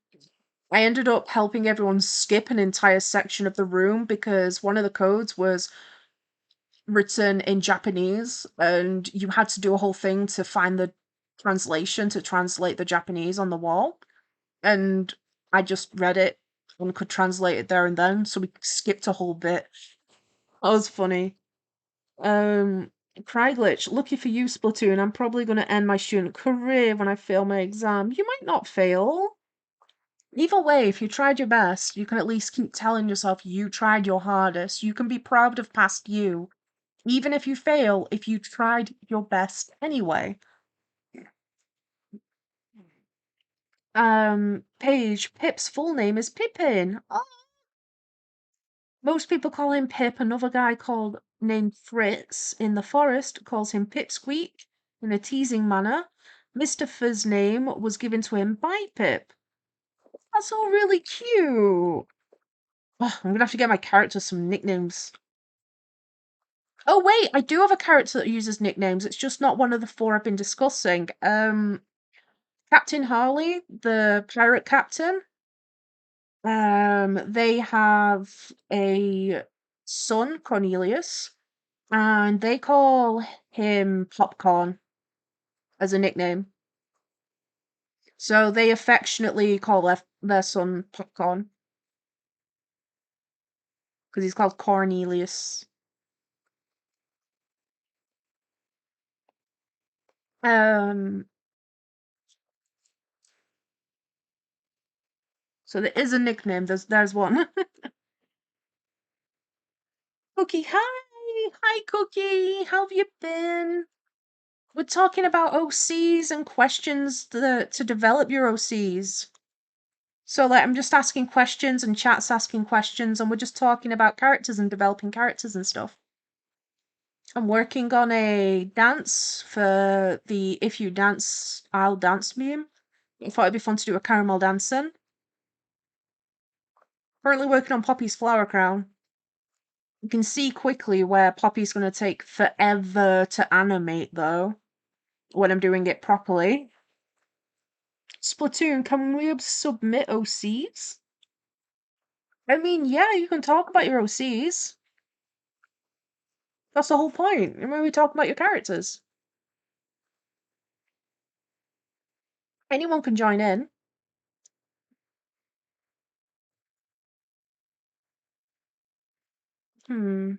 [SPEAKER 1] I ended up helping everyone skip an entire section of the room because one of the codes was written in Japanese, and you had to do a whole thing to find the translation to translate the Japanese on the wall. And I just read it and could translate it there and then, so we skipped a whole bit. That was funny. Craiglitch, lucky for you, Splatoon, I'm probably going to end my student career when I fail my exam. You might not fail. Either way, if you tried your best, you can at least keep telling yourself you tried your hardest. You can be proud of past you. Even if you fail, if you tried your best anyway. Paige, Pip's full name is Pippin. Oh, most people call him Pip. Another guy named Fritz in the forest calls him Pipsqueak in a teasing manner. Mr. Fizz' name was given to him by Pip. That's all really cute. Oh, I'm gonna have to get my character some nicknames. Oh wait, I do have a character that uses nicknames. It's just not one of the four I've been discussing. Captain Harley, the pirate captain. They have a son, Cornelius, and they call him Popcorn as a nickname. So they affectionately call their son Popcorn because he's called Cornelius. Um, so there is a nickname. There's one. Cookie, hi Cookie. How have you been? We're talking about OCs and questions to develop your OCs. So like I'm just asking questions and chat's asking questions and we're just talking about characters and developing characters and stuff. I'm working on a dance for the If You Dance, I'll Dance meme. I thought it'd be fun to do a Caramelldansen. Currently working on Poppy's flower crown. You can see quickly where Poppy's going to take forever to animate though, when I'm doing it properly. Splatoon, can we submit OCs? I mean, yeah, you can talk about your OCs. That's the whole point. When we talk about your characters. Anyone can join in. Hmm.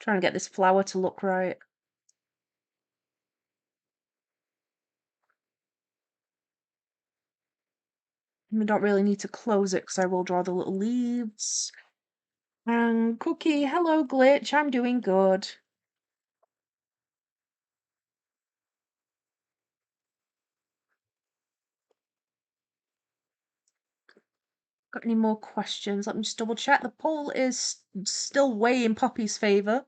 [SPEAKER 1] Trying to get this flower to look right. We don't really need to close it because I will draw the little leaves. And Cookie, hello Glitch, I'm doing good. Got any more questions? Let me just double check. The poll is still way in Poppy's favour.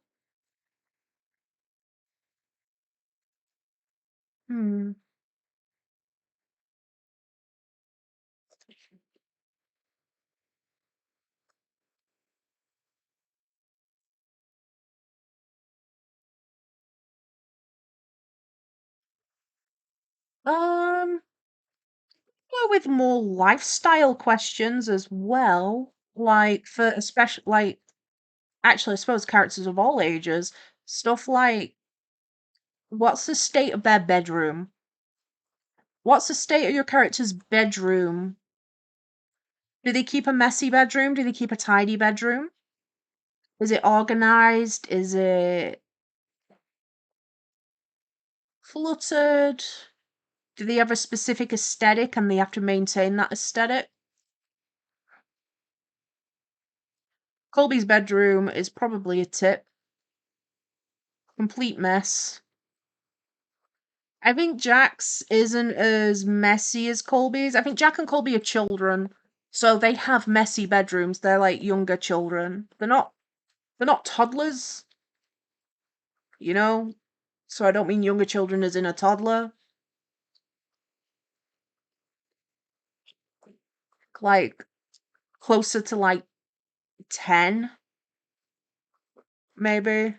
[SPEAKER 1] Hmm. Go with more lifestyle questions as well. Like for especially like actually I suppose characters of all ages. Stuff like what's the state of their bedroom? What's the state of your character's bedroom? Do they keep a messy bedroom? Do they keep a tidy bedroom? Is it organized? Is it cluttered? Do they have a specific aesthetic and they have to maintain that aesthetic? Colby's bedroom is probably a tip. Complete mess. I think Jack's isn't as messy as Colby's. I think Jack and Colby are children, so they have messy bedrooms. They're like younger children. They're not toddlers, you know? So I don't mean younger children as in a toddler. Like closer to like 10, maybe.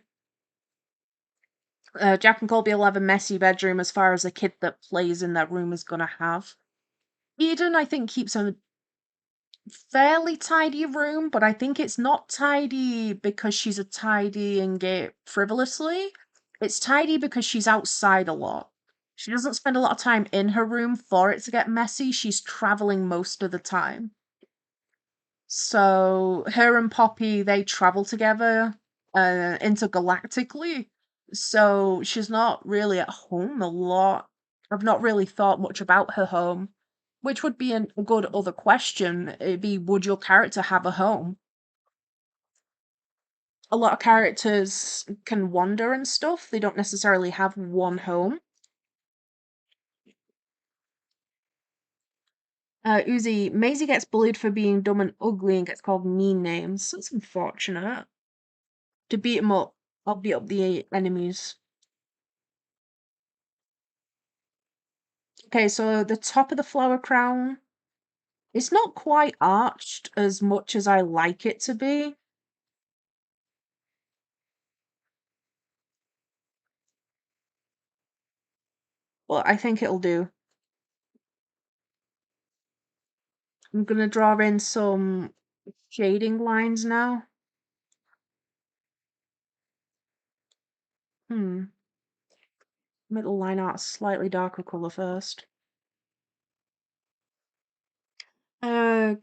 [SPEAKER 1] Jack and Colby will have a messy bedroom as far as a kid that plays in that room is gonna have. Eden, I think, keeps a fairly tidy room, but I think it's not tidy because she's a tidying it frivolously. It's tidy because she's outside a lot. She doesn't spend a lot of time in her room for it to get messy. She's traveling most of the time. So her and Poppy, they travel together intergalactically. So she's not really at home a lot. I've not really thought much about her home, which would be a good other question. It'd be, would your character have a home? A lot of characters can wander and stuff. They don't necessarily have one home. Uzi, Maisie gets bullied for being dumb and ugly and gets called mean names. That's unfortunate. To beat 'em up, I'll beat up the enemies. Okay, so the top of the flower crown, it's not quite arched as much as I like it to be. But I think it'll do. I'm gonna draw in some shading lines now. Hmm. middle line art a slightly darker colour first. Uzi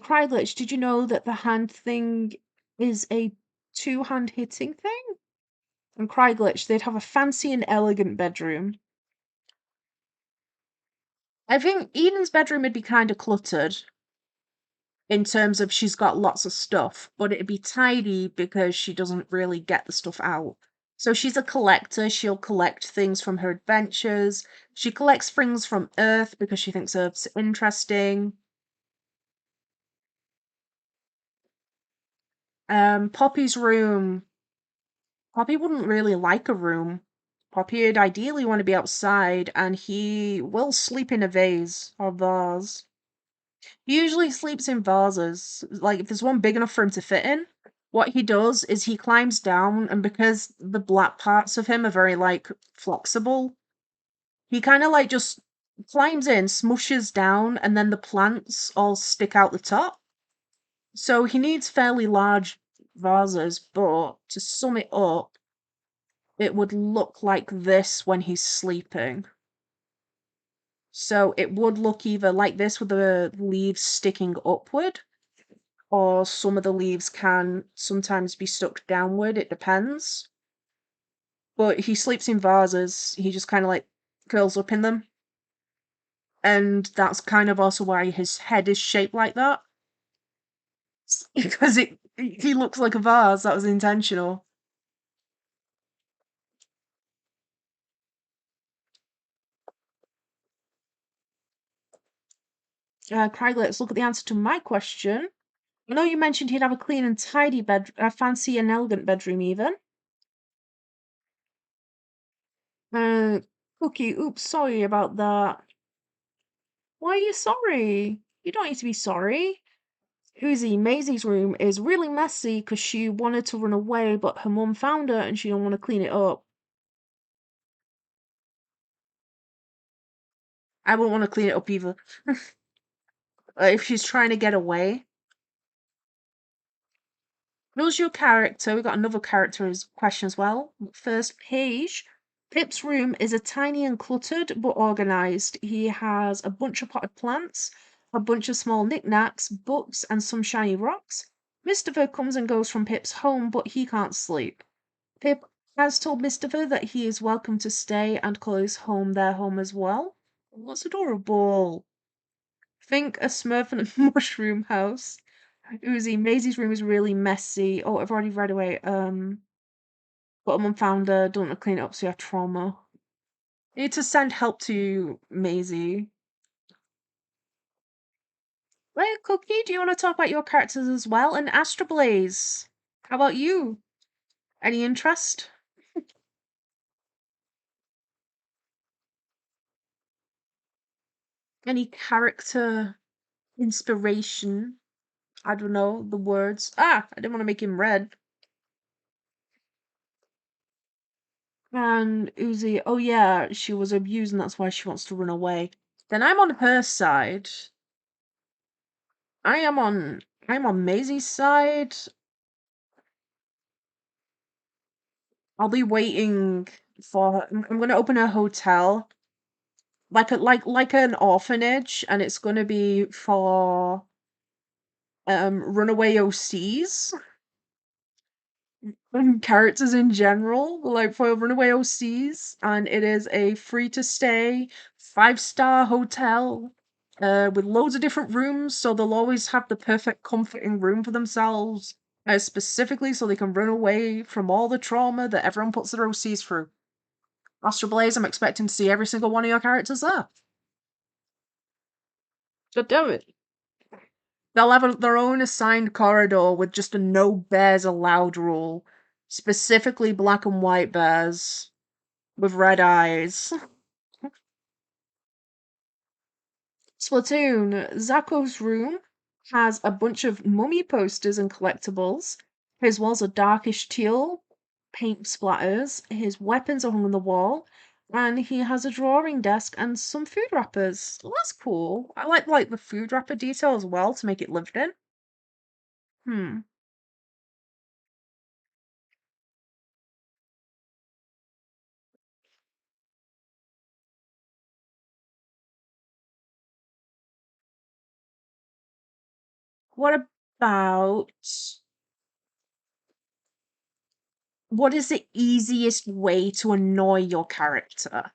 [SPEAKER 1] Krydlich, did you know that the hand thing is a two-hand hitting thing? And Krydlich, they'd have a fancy and elegant bedroom. I think Eden's bedroom would be kind of cluttered in terms of she's got lots of stuff, but it'd be tidy because she doesn't really get the stuff out. So she's a collector. She'll collect things from her adventures. She collects things from Earth because she thinks Earth's interesting. Poppy's room. Poppy wouldn't really like a room. Poppy would ideally want to be outside, and he will sleep in a vase or vase. He usually sleeps in vases. Like, if there's one big enough for him to fit in, what he does is he climbs down, and because the black parts of him are very, like, flexible, he kind of, like, just climbs in, smushes down, and then the plants all stick out the top. So he needs fairly large vases, but to sum it up, it would look like this when he's sleeping. So it would look either like this with the leaves sticking upward, or some of the leaves can sometimes be stuck downward, it depends. But he sleeps in vases, he just kind of like curls up in them. And that's kind of also why his head is shaped like that. Because he looks like a vase, that was intentional. Craig, let's look at the answer to my question. I know you mentioned he'd have a clean and tidy bed, a fancy and elegant bedroom even. Uh, Cookie, oops, sorry about that. Why are you sorry? You don't need to be sorry. Uzi, Maisie's room is really messy because she wanted to run away, but her mum found her and she don't want to clean it up. I wouldn't want to clean it up either. If she's trying to get away. Who's your character? We got another character question as well. First page. Pip's room is a tiny and cluttered but organized. He has a bunch of potted plants, a bunch of small knickknacks, books, and some shiny rocks. Christopher comes and goes from Pip's home, but he can't sleep. Pip has told Christopher that he is welcome to stay and call his home their home as well. That's adorable. Think a Smurf and a mushroom house. Uzi, Maisie's room is really messy. Oh, I've already read away. But a mum found her, don't want to clean it up, so you have trauma. You need to send help to Maisie. Wait, Cookie, do you want to talk about your characters as well? And Astroblaze, how about you? Any interest? Any character inspiration? I don't know, the words. Ah, I didn't want to make him red. And Uzi, oh yeah, she was abused and that's why she wants to run away. Then I'm on her side. I'm on Maisie's side. I'll be waiting for her. I'm gonna open a hotel. Like an orphanage, and it's gonna be for runaway OCs. Characters in general, like for runaway OCs, and it is a free to stay 5-star hotel with loads of different rooms, so they'll always have the perfect comforting room for themselves, specifically so they can run away from all the trauma that everyone puts their OCs through. Astral Blaze, I'm expecting to see every single one of your characters there. God damn it. They'll have their own assigned corridor with just a no bears allowed rule. Specifically black and white bears with red eyes. Splatoon, Zako's room has a bunch of mummy posters and collectibles. His walls are darkish teal, paint splatters. His weapons are hung on the wall. And he has a drawing desk and some food wrappers. Well, that's cool. I like the food wrapper detail as well to make it lived in. Hmm. What about what is the easiest way to annoy your character?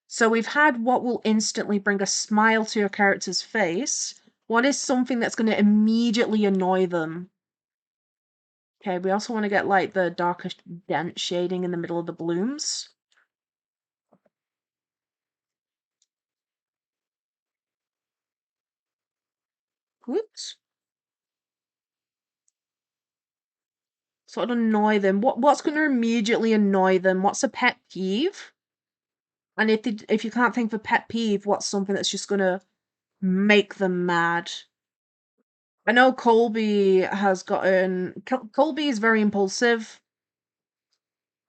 [SPEAKER 1] So we've had what will instantly bring a smile to your character's face. What is something that's going to immediately annoy them? Okay, we also want to get like the darkest dense shading in the middle of the blooms. Whoops. Sort of annoy them. What's going to immediately annoy them? What's a pet peeve? And if you can't think of a pet peeve, what's something that's just going to make them mad? I know Colby has gotten... Colby is very impulsive.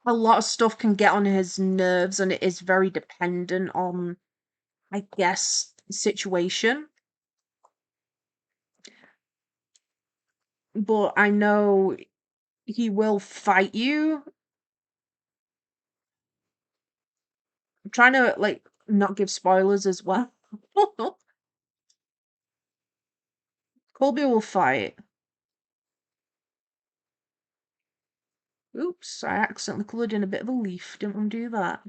[SPEAKER 1] A lot of stuff can get on his nerves, and it is very dependent on, I guess, situation. But I know he will fight you. I'm trying to, like, not give spoilers as well. Colby will fight. Oops, I accidentally coloured in a bit of a leaf. Didn't want to do that.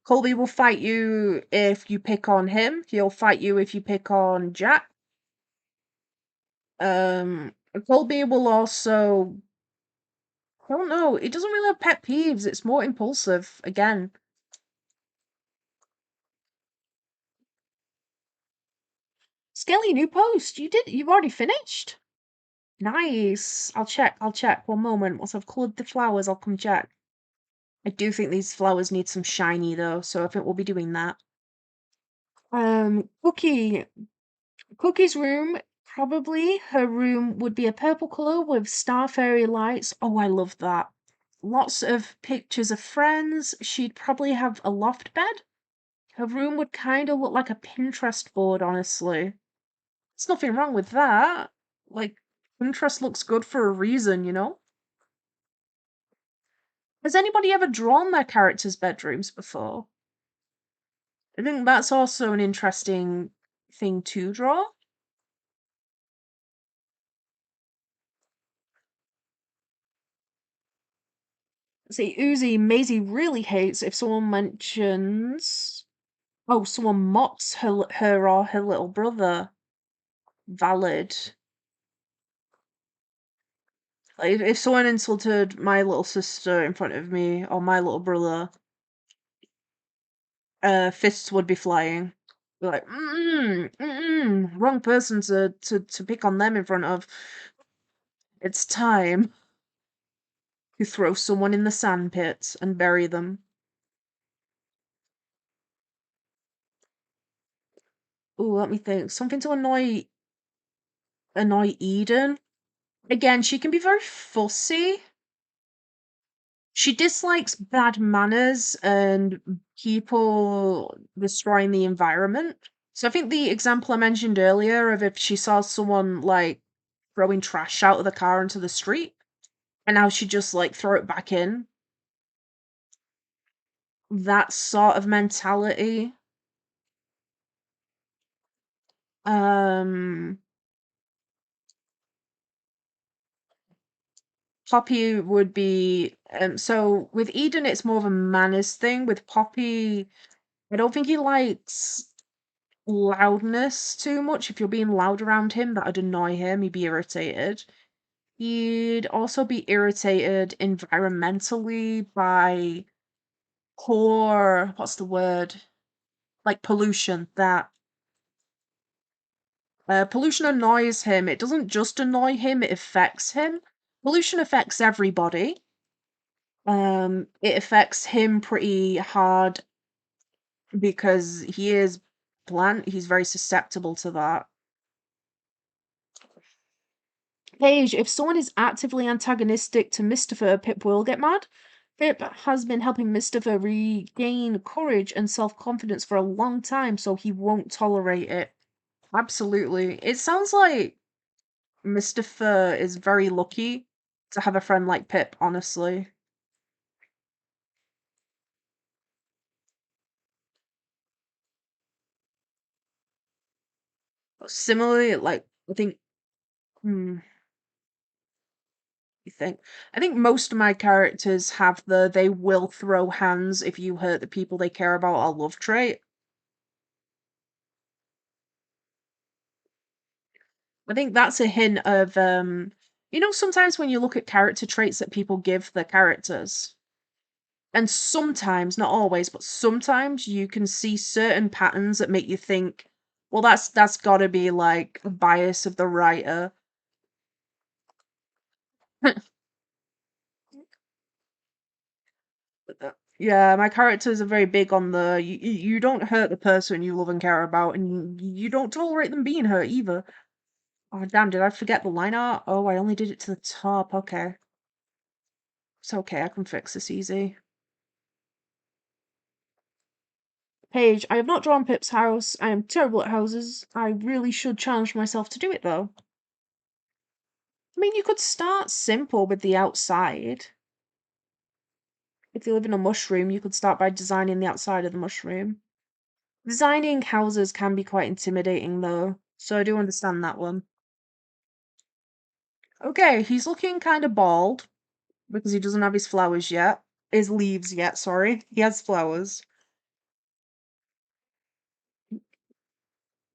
[SPEAKER 1] Colby will fight you if you pick on him. He'll fight you if you pick on Jack. Um, Colby will also... I don't know. It doesn't really have pet peeves. It's more impulsive, again. Skelly, new post. You've already finished? Nice. I'll check. One moment. Once I've coloured the flowers, I'll come check. I do think these flowers need some shiny though, so I think we'll be doing that. Cookie. Cookie's room, probably her room would be a purple colour with star fairy lights. Oh, I love that. Lots of pictures of friends. She'd probably have a loft bed. Her room would kind of look like a Pinterest board, honestly. There's nothing wrong with that. Like, Pinterest looks good for a reason, you know? Has anybody ever drawn their characters' bedrooms before? I think that's also an interesting thing to draw. See, Uzi, Maisie really hates if someone mentions... Oh, someone mocks her or her little brother. Valid. Like, if someone insulted my little sister in front of me, or my little brother, fists would be flying. Be like, wrong person to pick on them in front of. It's time to throw someone in the sandpit and bury them. Ooh, let me think. Something to annoy Eden. Again, she can be very fussy. She dislikes bad manners and people destroying the environment. So I think the example I mentioned earlier of if she saw someone like throwing trash out of the car into the street and how she just like throw it back in. That sort of mentality. Um Poppy would be so with Eden it's more of a manners thing. With Poppy, I don't think he likes loudness too much. If you're being loud around him, that would annoy him. He'd be irritated. He'd also be irritated environmentally by poor, what's the word? Like pollution. That pollution annoys him. It doesn't just annoy him, it affects him. Pollution affects everybody. It affects him pretty hard because he is blunt. He's very susceptible to that. Paige, if someone is actively antagonistic to Mistopher, Pip will get mad. Pip has been helping Mistopher regain courage and self-confidence for a long time, so he won't tolerate it. Absolutely. It sounds like Mistopher is very lucky to have a friend like Pip, honestly. Similarly, like, I think, hmm, you think? I think most of my characters have the they will throw hands if you hurt the people they care about or love trait. I think that's a hint of sometimes when you look at character traits that people give their characters, and sometimes, not always, but sometimes you can see certain patterns that make you think, well, that's gotta be like a bias of the writer. Yeah, my characters are very big on the you don't hurt the person you love and care about, and you don't tolerate them being hurt either. Oh damn, did I forget the line art? Oh, I only did it to the top. Okay. It's okay, I can fix this easy. Paige, I have not drawn Pip's house. I am terrible at houses. I really should challenge myself to do it though. I mean, you could start simple with the outside. If you live in a mushroom, you could start by designing the outside of the mushroom. Designing houses can be quite intimidating though, so I do understand that one. Okay, he's looking kind of bald because he doesn't have his flowers yet. His leaves yet, sorry. He has flowers.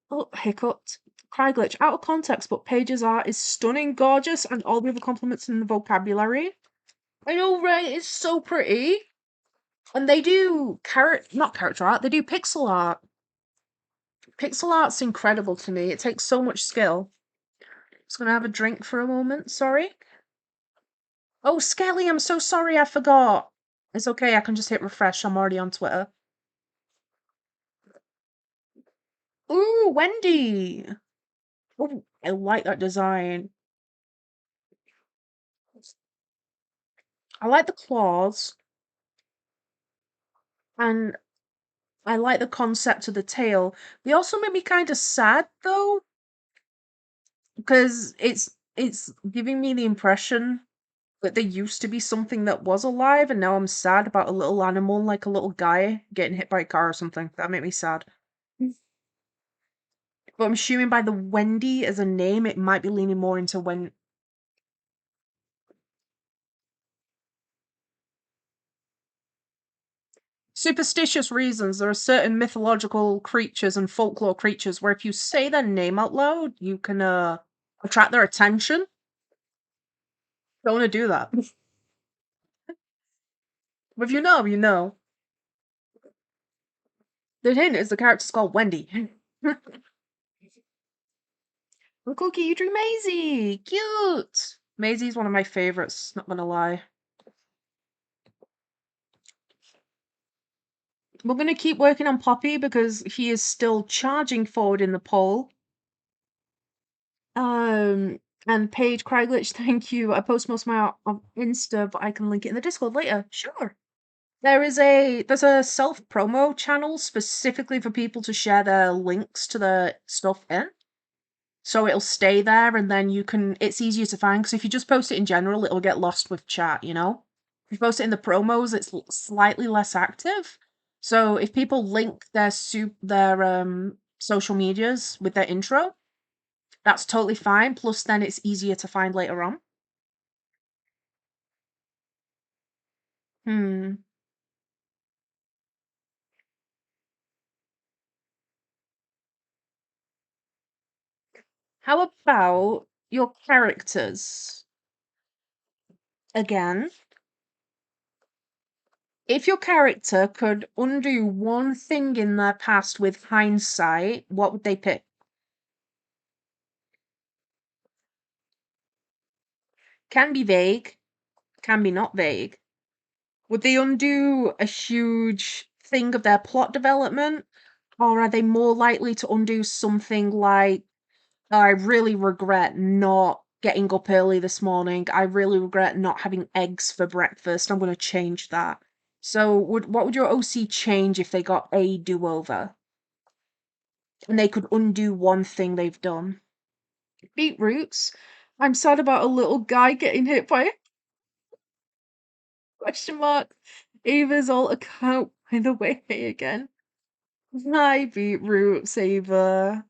[SPEAKER 1] Oh, hiccuped. Cry glitch. Out of context, but Paige's art is stunning, gorgeous, and all the other compliments in the vocabulary. I know, right? It's so pretty. And they do not character art, they do pixel art. Pixel art's incredible to me. It takes so much skill. Just gonna have a drink for a moment, sorry. Oh, Skelly, I'm so sorry, I forgot. It's okay, I can just hit refresh. I'm already on Twitter. Ooh, Wendy. Oh, I like that design. I like the claws, and I like the concept of the tail. They also made me kind of sad though, because it's giving me the impression that there used to be something that was alive, and now I'm sad about a little animal, like a little guy getting hit by a car or something. That made me sad. But I'm assuming by the Wendy as a name, it might be leaning more into when superstitious reasons. There are certain mythological creatures and folklore creatures where if you say their name out loud, you can attract their attention. Don't want to do that. But if you know, you know. The hint is the character's called Wendy. Oh, Cookie, you drew Maisie! Cute! Maisie's one of my favorites, not gonna lie. We're gonna keep working on Poppy because he is still charging forward in the poll. And Paige Craiglitch, thank you. I post most of my art on Insta, but I can link it in the Discord later. Sure. There's a self promo channel specifically for people to share their links to their stuff in. So it'll stay there and then it's easier to find because if you just post it in general, it'll get lost with chat, you know? If you post it in the promos, it's slightly less active. So if people link their social medias with their intro, that's totally fine. Plus then it's easier to find later on. Hmm. How about your characters? Again, if your character could undo one thing in their past with hindsight, what would they pick? Can be vague, can be not vague. Would they undo a huge thing of their plot development? Or are they more likely to undo something like, I really regret not getting up early this morning. I really regret not having eggs for breakfast. I'm going to change that. So, what would your OC change if they got a do-over? And they could undo one thing they've done? Beetroots. I'm sad about a little guy getting hit by a question mark. Ava's alt account, by the way, again. Hi, Beetroot Ava.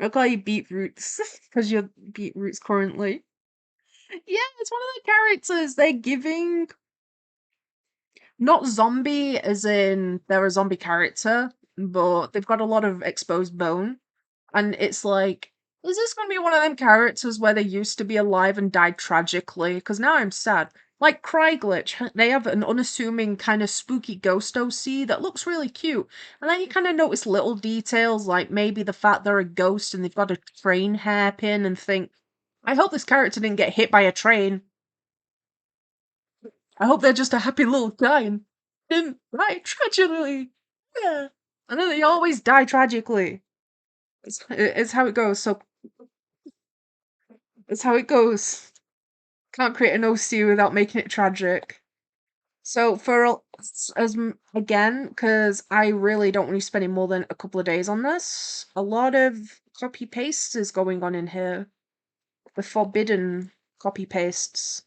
[SPEAKER 1] I'll call you Beetroots because you're Beetroots currently. Yeah, it's one of the characters. They're giving not zombie as in they're a zombie character, but they've got a lot of exposed bone. And it's like, is this gonna be one of them characters where they used to be alive and died tragically? Because now I'm sad. Like Craiglitch, they have an unassuming kind of spooky ghost OC that looks really cute. And then you kind of notice little details, like maybe the fact they're a ghost and they've got a train hairpin and think, I hope this character didn't get hit by a train. I hope they're just a happy little guy and didn't die tragically. Yeah. And then they always die tragically. It's how it goes. So it's how it goes. Can't create an OC without making it tragic. So again, because I really don't want to be spending more than a couple of days on this, a lot of copy pastes is going on in here. The forbidden copy pastes.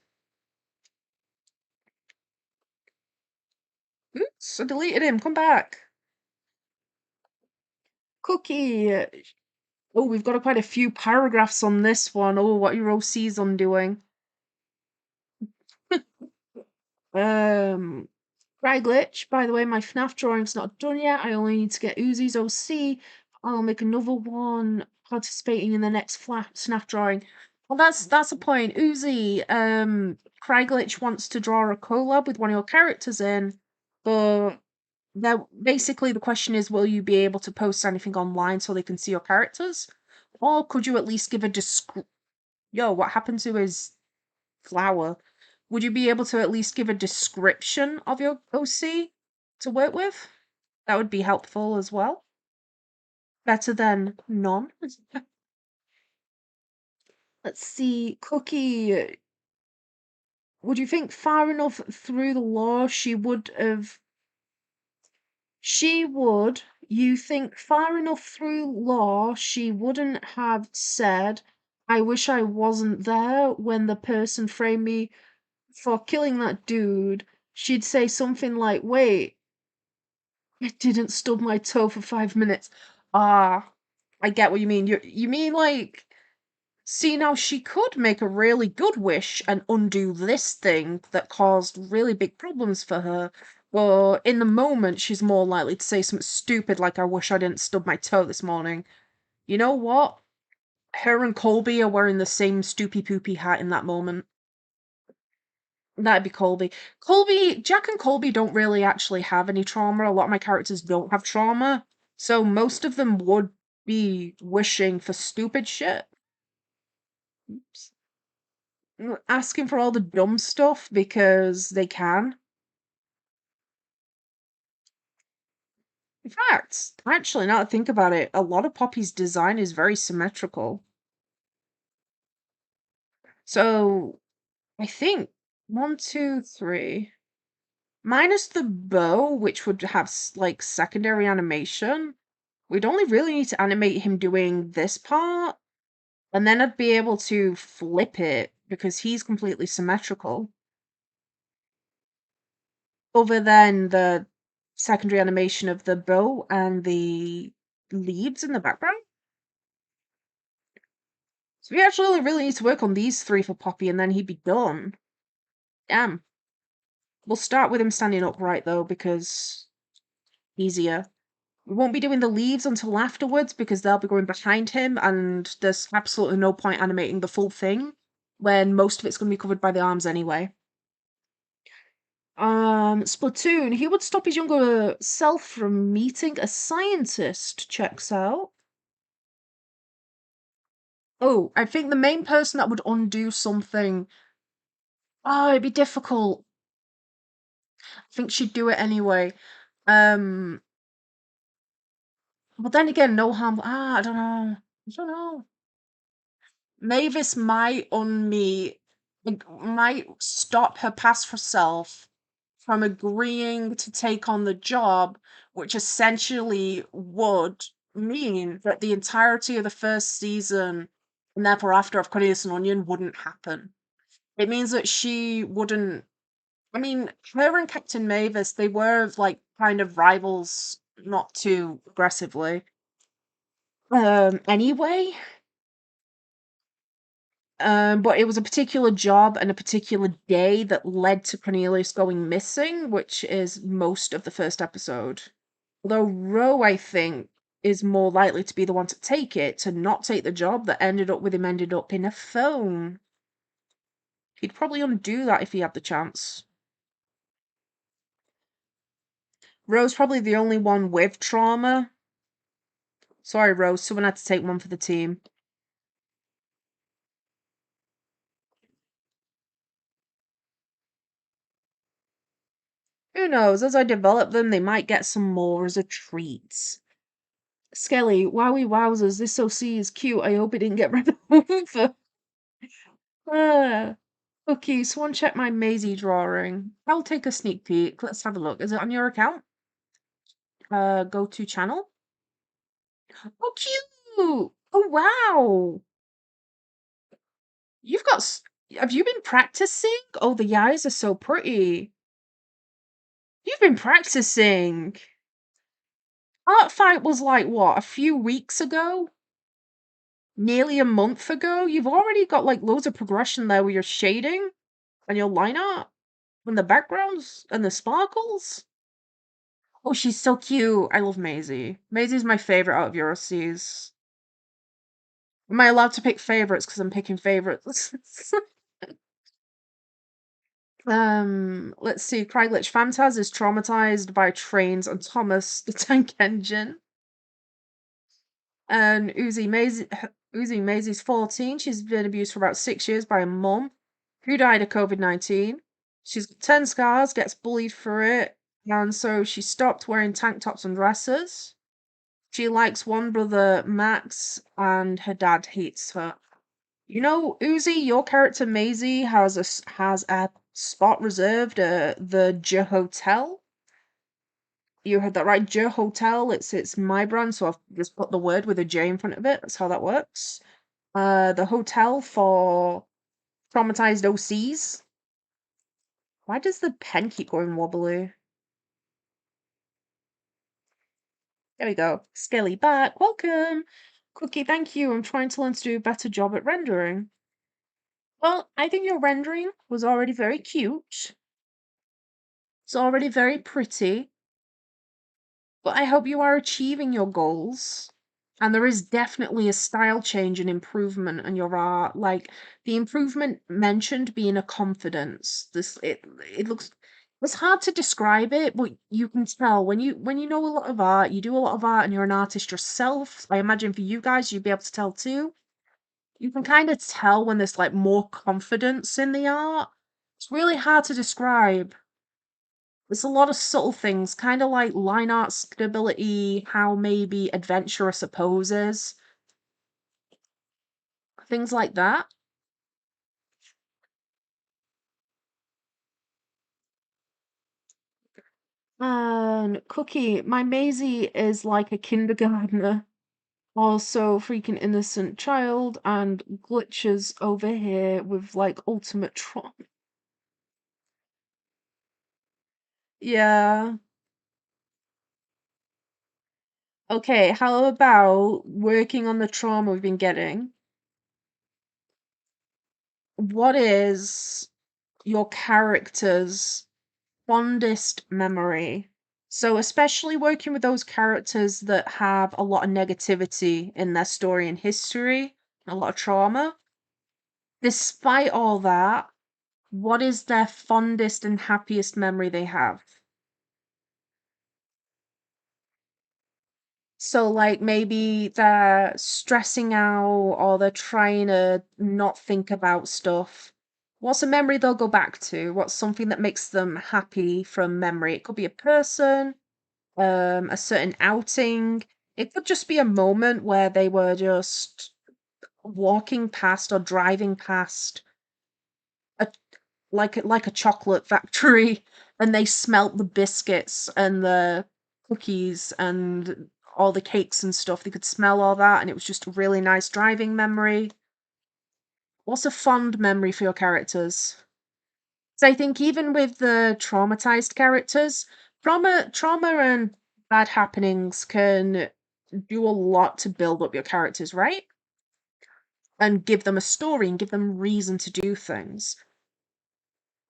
[SPEAKER 1] Oops, I deleted him. Come back. Cookie. Oh, we've got quite a few paragraphs on this one. Oh, what your OC's undoing. Cry glitch. By the way, my FNAF drawing's not done yet. I only need to get Uzi's OC. I'll make another one participating in the next FNAF drawing. Well, that's the point. Uzi, Cry glitch wants to draw a collab with one of your characters in, but basically the question is, will you be able to post anything online so they can see your characters? Or could you at least give a Yo, what happened to his flower? Would you be able to at least give a description of your OC to work with? That would be helpful as well. Better than none. Let's see. Cookie, would you think far enough through the lore she would have. You think far enough through lore she wouldn't have said, I wish I wasn't there when the person framed me for killing that dude. She'd say something like, wait, I didn't stub my toe for 5 minutes. Ah, I get what you mean. You mean like, see now she could make a really good wish and undo this thing that caused really big problems for her. But in the moment, she's more likely to say something stupid like, I wish I didn't stub my toe this morning. You know what? Her and Colby are wearing the same stoopy poopy hat in that moment. That'd be Colby. Jack and Colby don't really actually have any trauma. A lot of my characters don't have trauma. So most of them would be wishing for stupid shit. Oops. Asking for all the dumb stuff because they can. In fact, actually, now that I think about it, a lot of Poppy's design is very symmetrical. So I think 1, 2, 3. Minus the bow, which would have like secondary animation, we'd only really need to animate him doing this part, and then I'd be able to flip it because he's completely symmetrical. Other than the secondary animation of the bow and the leaves in the background. So we actually only really need to work on these 3 for Poppy, and then he'd be done. Damn. We'll start with him standing upright though, because easier. We won't be doing the leaves until afterwards because they'll be going behind him, and there's absolutely no point animating the full thing when most of it's going to be covered by the arms anyway. Splatoon, he would stop his younger self from meeting a scientist. Checks out. Oh, I think the main person that would undo something. Oh, it'd be difficult. I think she'd do it anyway. But then again, no harm. I don't know. I don't know. Mavis might stop her past herself from agreeing to take on the job, which essentially would mean that the entirety of the first season and therefore after of Cutting This an Onion wouldn't happen. It means that she wouldn't. I mean, her and Captain Mavis, they were like kind of rivals, not too aggressively. anyway. But it was a particular job and a particular day that led to Cornelius going missing, which is most of the first episode. Although Roe, I think, is more likely to be the one to take it, to not take the job that ended up with him ended up in a phone. He'd probably undo that if he had the chance. Roe's probably the only one with trauma. Sorry, Rose, someone had to take one for the team. Who knows? As I develop them, they might get some more as a treat. Skelly, wowie wowzers, this OC is cute. I hope it didn't get run over. Ah, okay, someone check my Maisie drawing. I'll take a sneak peek. Let's have a look. Is it on your account? Go to channel. Oh, cute! Oh, wow! You've got. Have you been practicing? Oh, the eyes are so pretty. You've been practicing. Art fight was like what, a few weeks ago? Nearly a month ago? You've already got like loads of progression there with your shading and your line art and the backgrounds and the sparkles. Oh, she's so cute. I love Maisie. Maisie's my favorite out of your OCs. Am I allowed to pick favorites because I'm picking favorites? Let's see. Craiglitch Fantaz is traumatized by trains and Thomas the Tank Engine. And Uzi Maisie's 14. She's been abused for about 6 years by a mum who died of COVID-19. She's got 10 scars, gets bullied for it, and so she stopped wearing tank tops and dresses. She likes one brother, Max, and her dad hates her. You know, Uzi, your character Maisie has a spot reserved at the J Hotel. You heard that right, J Hotel. It's my brand, so I've just put the word with a J in front of it. That's how that works. The hotel for traumatized OCs. Why does the pen keep going wobbly? There we go. Skelly back. Welcome. Cookie, thank you. I'm trying to learn to do a better job at rendering. Well, I think your rendering was already very cute. It's already very pretty. But I hope you are achieving your goals. And there is definitely a style change and improvement in your art. Like the improvement mentioned being a confidence. It looks it's hard to describe it, but you can tell when you know a lot of art, you do a lot of art and you're an artist yourself. I imagine for you guys you'd be able to tell too. You can kind of tell when there's like more confidence in the art. It's really hard to describe. There's a lot of subtle things, kind of like line art stability, how maybe adventurous a pose is, things like that. And Cookie, my Maisie is like a kindergartner, also freaking innocent child, and glitches over here with like ultimate trauma. Yeah. Okay, how about working on the trauma we've been getting? What is your character's fondest memory? So, especially working with those characters that have a lot of negativity in their story and history, a lot of trauma. Despite all that, what is their fondest and happiest memory they have? So, like, maybe they're stressing out or they're trying to not think about stuff. What's a memory they'll go back to? What's something that makes them happy from memory? It could be a person, a certain outing. It could just be a moment where they were just walking past or driving past a like a chocolate factory and they smelt the biscuits and the cookies and all the cakes and stuff. They could smell all that and it was just a really nice driving memory. What's a fond memory for your characters? So I think even with the traumatized characters, trauma and bad happenings can do a lot to build up your characters, right? And give them a story and give them reason to do things.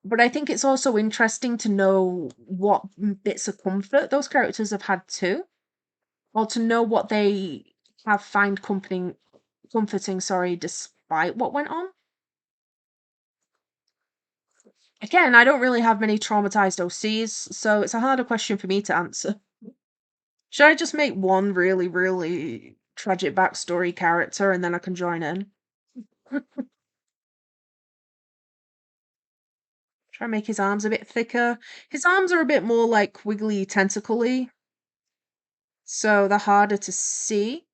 [SPEAKER 1] But I think it's also interesting to know what bits of comfort those characters have had too, or to know what they have find comforting, sorry, despite what went on. Again, I don't really have many traumatized OCs, so it's a harder question for me to answer. Should I just make one really, really tragic backstory character and then I can join in? Try and make his arms a bit thicker. His arms are a bit more like wiggly tentacle-y, so they're harder to see.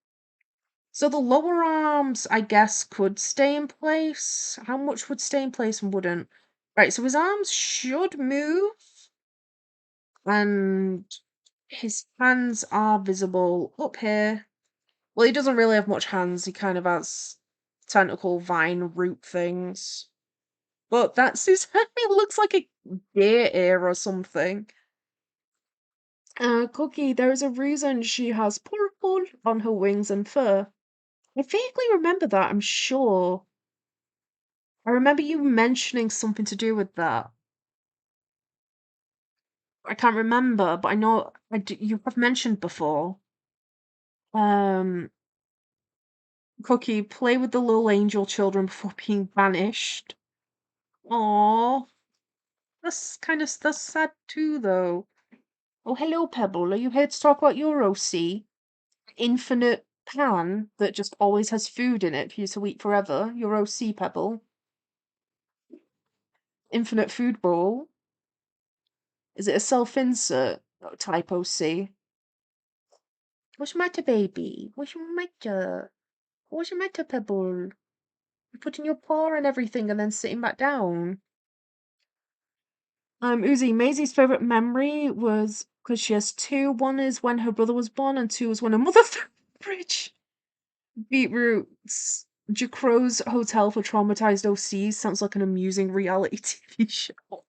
[SPEAKER 1] So the lower arms, I guess, could stay in place. How much would stay in place and wouldn't? Right, so his arms should move, and his hands are visible up here. Well, he doesn't really have much hands. He kind of has tentacle vine root things. But that's his head. It looks like a deer ear or something. Cookie, there's a reason she has purple on her wings and fur. I vaguely remember that, I'm sure. I remember you mentioning something to do with that. I can't remember, but I know you have mentioned before. Um, Cookie, play with the little angel children before being banished. Aww, that's sad too, though. Oh, hello, Pebble. Are you here to talk about your OC? Infinite pan that just always has food in it for you to eat forever. Your OC, Pebble. Infinite food bowl. Is it a self-insert type OC? What's the matter, baby? What's the matter? What's the matter, Pebble? You're putting your paw and everything and then sitting back down. Uzi, Maisie's favourite memory was because she has two. One is when her brother was born, and two is when her mother threw the bridge. Beetroots. Jcrow's Hotel for Traumatized OCs sounds like an amusing reality TV show.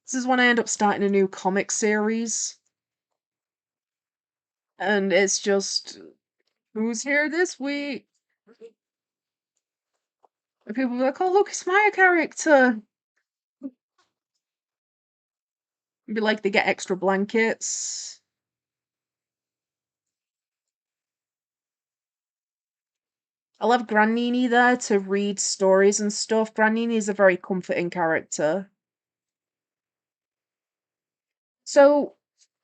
[SPEAKER 1] This is when I end up starting a new comic series. And it's just, who's here this week? And people are like, oh, look, it's my character. Be like, they get extra blankets. I'll have Grandnini there to read stories and stuff. Grandnini is a very comforting character. So,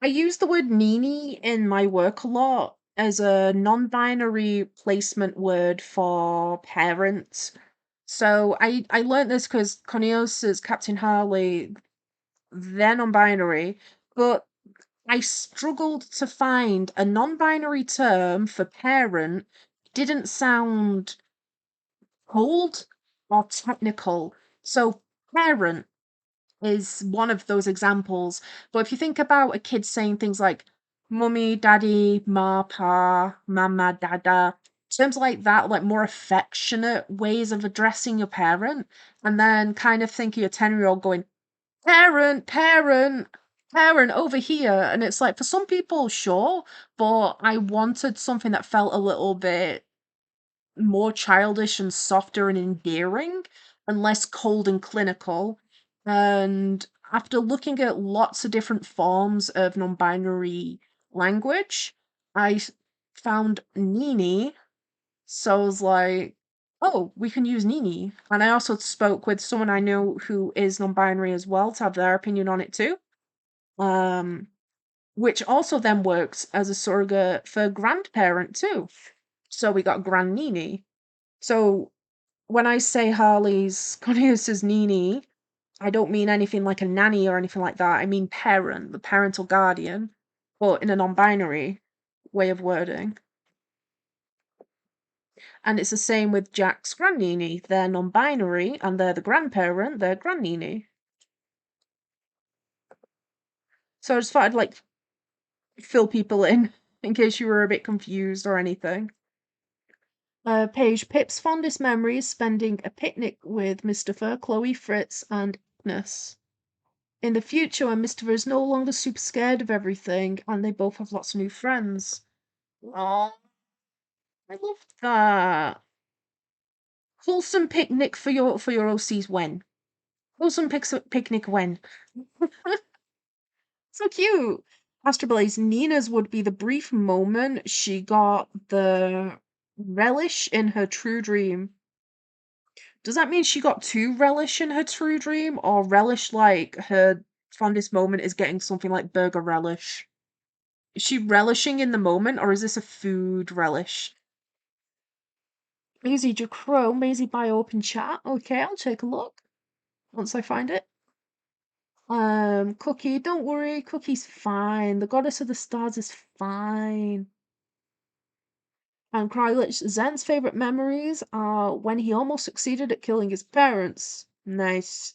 [SPEAKER 1] I use the word Nini in my work a lot as a non-binary placement word for parent. So I learned this because Cornelius's Captain Harley, they're non-binary, but I struggled to find a non-binary term for parent didn't sound cold or technical. So parent is one of those examples. But if you think about a kid saying things like mummy, daddy, ma, pa, mama, dada, terms like that, like more affectionate ways of addressing your parent, and then kind of think of your 10-year-old going, parent, parent, parent over here. And it's like, for some people, sure, but I wanted something that felt a little bit more childish and softer and endearing and less cold and clinical. And after looking at lots of different forms of non binary language, found Nini. So I was like, oh, we can use Nini. And I also spoke with someone I know who is non binary as well to have their opinion on it too. Um, which also then works as a surrogate for grandparent too. So we got Grand Nini. So when I say Harley's Cornelius's Nini, I don't mean anything like a nanny or anything like that. I mean parent, the parental guardian, but in a non-binary way of wording. And it's the same with Jack's grandnini. They're non-binary and they're the grandparent, they're grandnini. So I just thought I'd like fill people in case you were a bit confused or anything. Paige, Pip's fondest memory is spending a picnic with Mr. Chloe, Fritz, and Agnes. In the future, when Mr. is no longer super scared of everything, and they both have lots of new friends. Oh, I love that. Wholesome picnic for your OCs when? Wholesome picnic when? So cute. Astro Blaze, Nina's would be the brief moment she got the relish in her true dream. Does that mean she got two relish in her true dream, or relish like her fondest moment is getting something like burger relish? Is she relishing in the moment, or is this a food relish? Maisie Jcrow, Maisie by open chat. Okay, I'll take a look once I find it. Cookie, don't worry, Cookie's fine. The goddess of the stars is fine. And Krylich, Zen's favorite memories are when he almost succeeded at killing his parents. Nice.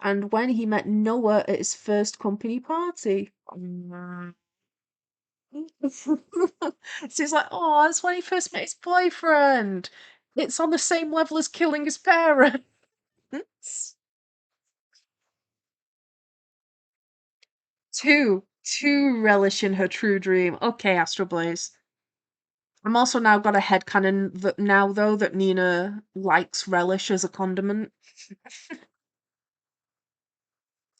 [SPEAKER 1] And when he met Noah at his first company party. So he's like, oh, that's when he first met his boyfriend. It's on the same level as killing his parents. Two relish in her true dream. Okay, Astro Blaze. I'm also now got a headcanon that now though that Nina likes relish as a condiment.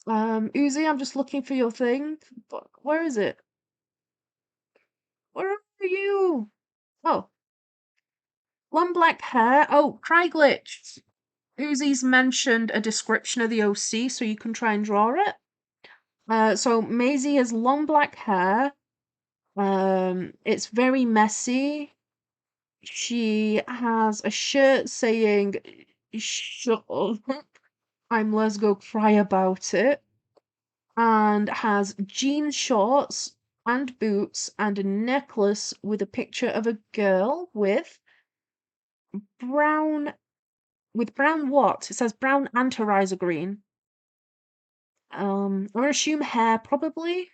[SPEAKER 1] Uzi, I'm just looking for your thing. But where is it? Where are you? Oh, long black hair. Oh, cry glitch. Uzi's mentioned a description of the OC, so you can try and draw it. So Maisie has long black hair. It's very messy. She has a shirt saying, "Shut up, I'm let's go cry about it," and has jean shorts and boots and a necklace with a picture of a girl brown brown what? It says brown and horizon green. I'm gonna assume hair probably.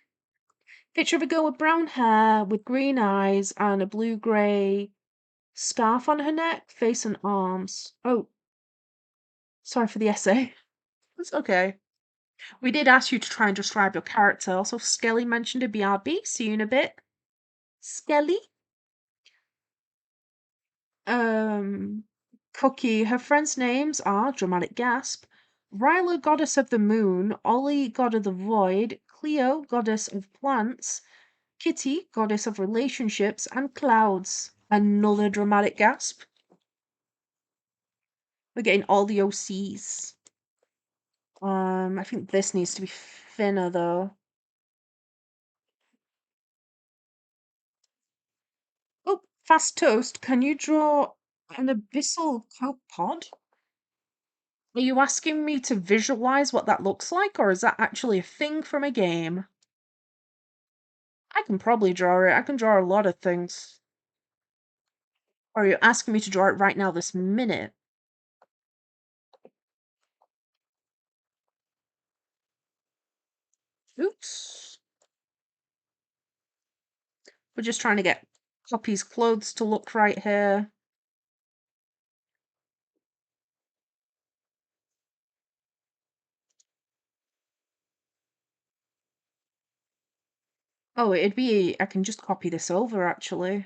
[SPEAKER 1] Picture of a girl with brown hair, with green eyes, and a blue-grey scarf on her neck, face and arms. Oh, sorry for the essay. It's okay. We did ask you to try and describe your character. Also, Skelly mentioned a BRB. See you in a bit. Skelly? Um, Cookie. Her friends' names are, dramatic gasp, Ryla, goddess of the moon, Ollie, god of the void, Cleo, goddess of plants, Kitty, goddess of relationships, and clouds. Another dramatic gasp. We're getting all the OCs. I think this needs to be thinner though. Oh, fast toast. Can you draw an abyssal copod? Are you asking me to visualize what that looks like, or is that actually a thing from a game? I can probably draw it. I can draw a lot of things. Or are you asking me to draw it right now, this minute? Oops. We're just trying to get Poppy's clothes to look right here. Oh, it'd be... I can just copy this over, actually.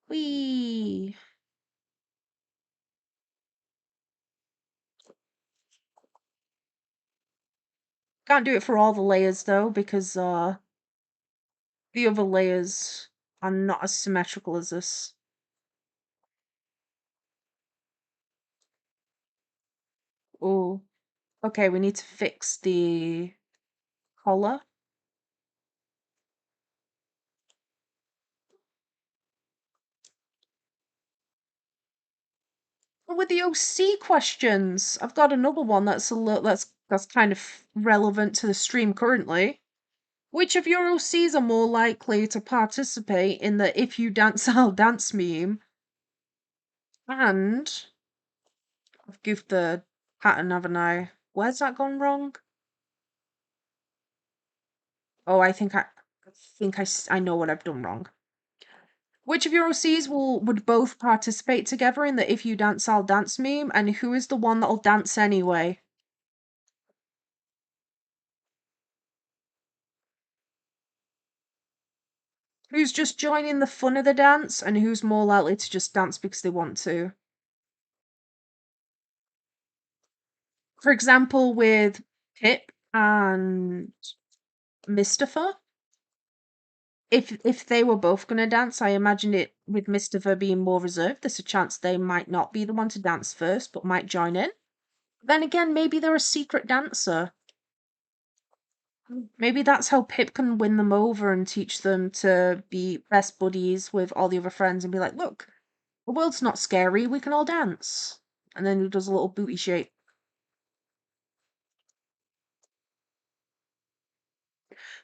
[SPEAKER 1] Whee! Can't do it for all the layers, though, because, the other layers are not as symmetrical as this. Oh, okay, we need to fix the collar. With the OC questions, I've got another one that's a little that's kind of relevant to the stream currently. Which of your OCs are more likely to participate in the "if you dance, I'll dance" meme? And I've given the pattern, haven't I? Where's that gone wrong? Oh, I think I know what I've done wrong. Which of your OCs would both participate together in the "if you dance, I'll dance" meme, and who is the one that'll dance anyway? Who's just joining the fun of the dance and who's more likely to just dance because they want to? For example, with Pip and Mustafa, if they were both going to dance, I imagine it with Mustafa being more reserved, there's a chance they might not be the one to dance first, but might join in. Then again, maybe they're a secret dancer. Maybe that's how Pip can win them over and teach them to be best buddies with all the other friends and be like, look, the world's not scary, we can all dance. And then he does a little booty shake.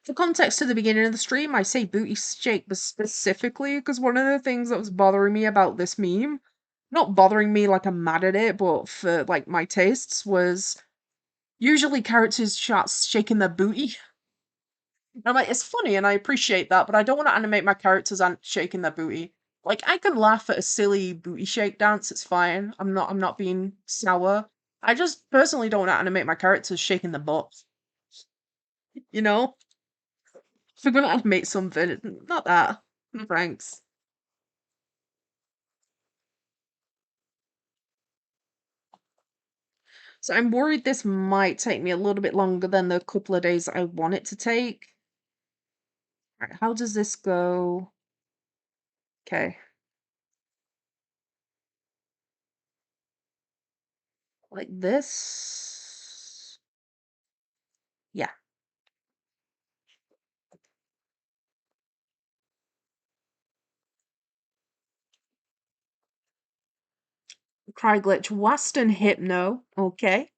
[SPEAKER 1] For context to the beginning of the stream, I say booty shake specifically because one of the things that was bothering me about this meme, not bothering me like I'm mad at it, but for like my tastes, was usually characters shaking their booty. I'm like, it's funny and I appreciate that, but I don't want to animate my characters shaking their booty. Like, I can laugh at a silly booty shake dance, it's fine. I'm not being sour. I just personally don't want to animate my characters shaking their butt. You know? If we're gonna animate something, not that. No thanks. So I'm worried this might take me a little bit longer than the couple of days I want it to take. Alright, how does this go? Okay. Like this? Yeah. Cry glitch. Waston hypno. Okay.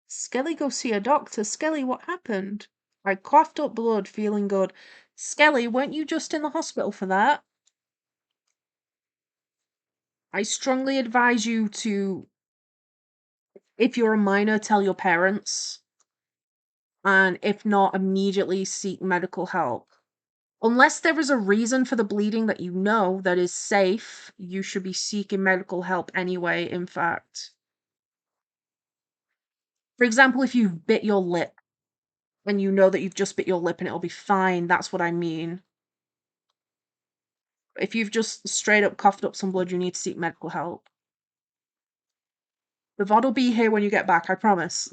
[SPEAKER 1] Skelly go see a doctor. Skelly, what happened? I coughed up blood, feeling good. Skelly, weren't you just in the hospital for that? I strongly advise you to, if you're a minor, tell your parents. And if not, immediately seek medical help. Unless there is a reason for the bleeding that you know that is safe, you should be seeking medical help anyway, in fact. For example, if you've bit your lip and you know that you've just bit your lip and it'll be fine, that's what I mean. If you've just straight up coughed up some blood, you need to seek medical help. The VOD will be here when you get back, I promise.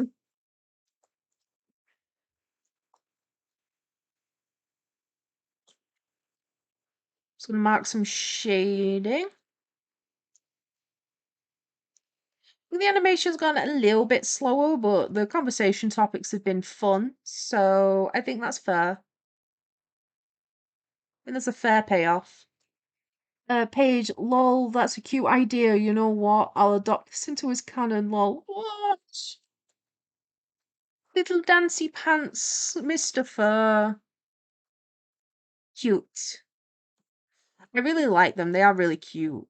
[SPEAKER 1] Just gonna mark some shading. The animation's gone a little bit slower, but the conversation topics have been fun, so I think that's fair. I think there's a fair payoff. Paige, lol, that's a cute idea. You know what? I'll adopt this into his canon, lol. What? Little dancy pants, Mr. Fur. Cute. I really like them. They are really cute.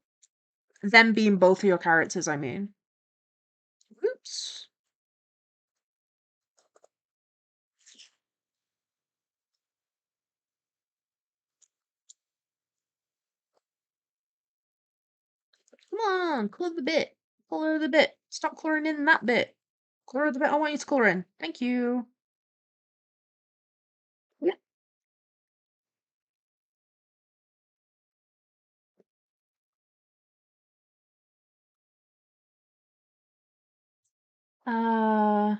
[SPEAKER 1] Them being both of your characters, I mean. Oops. Come on, color the bit. Color the bit. Stop coloring in that bit. Color the bit I want you to color in. Thank you. Yeah. Uh,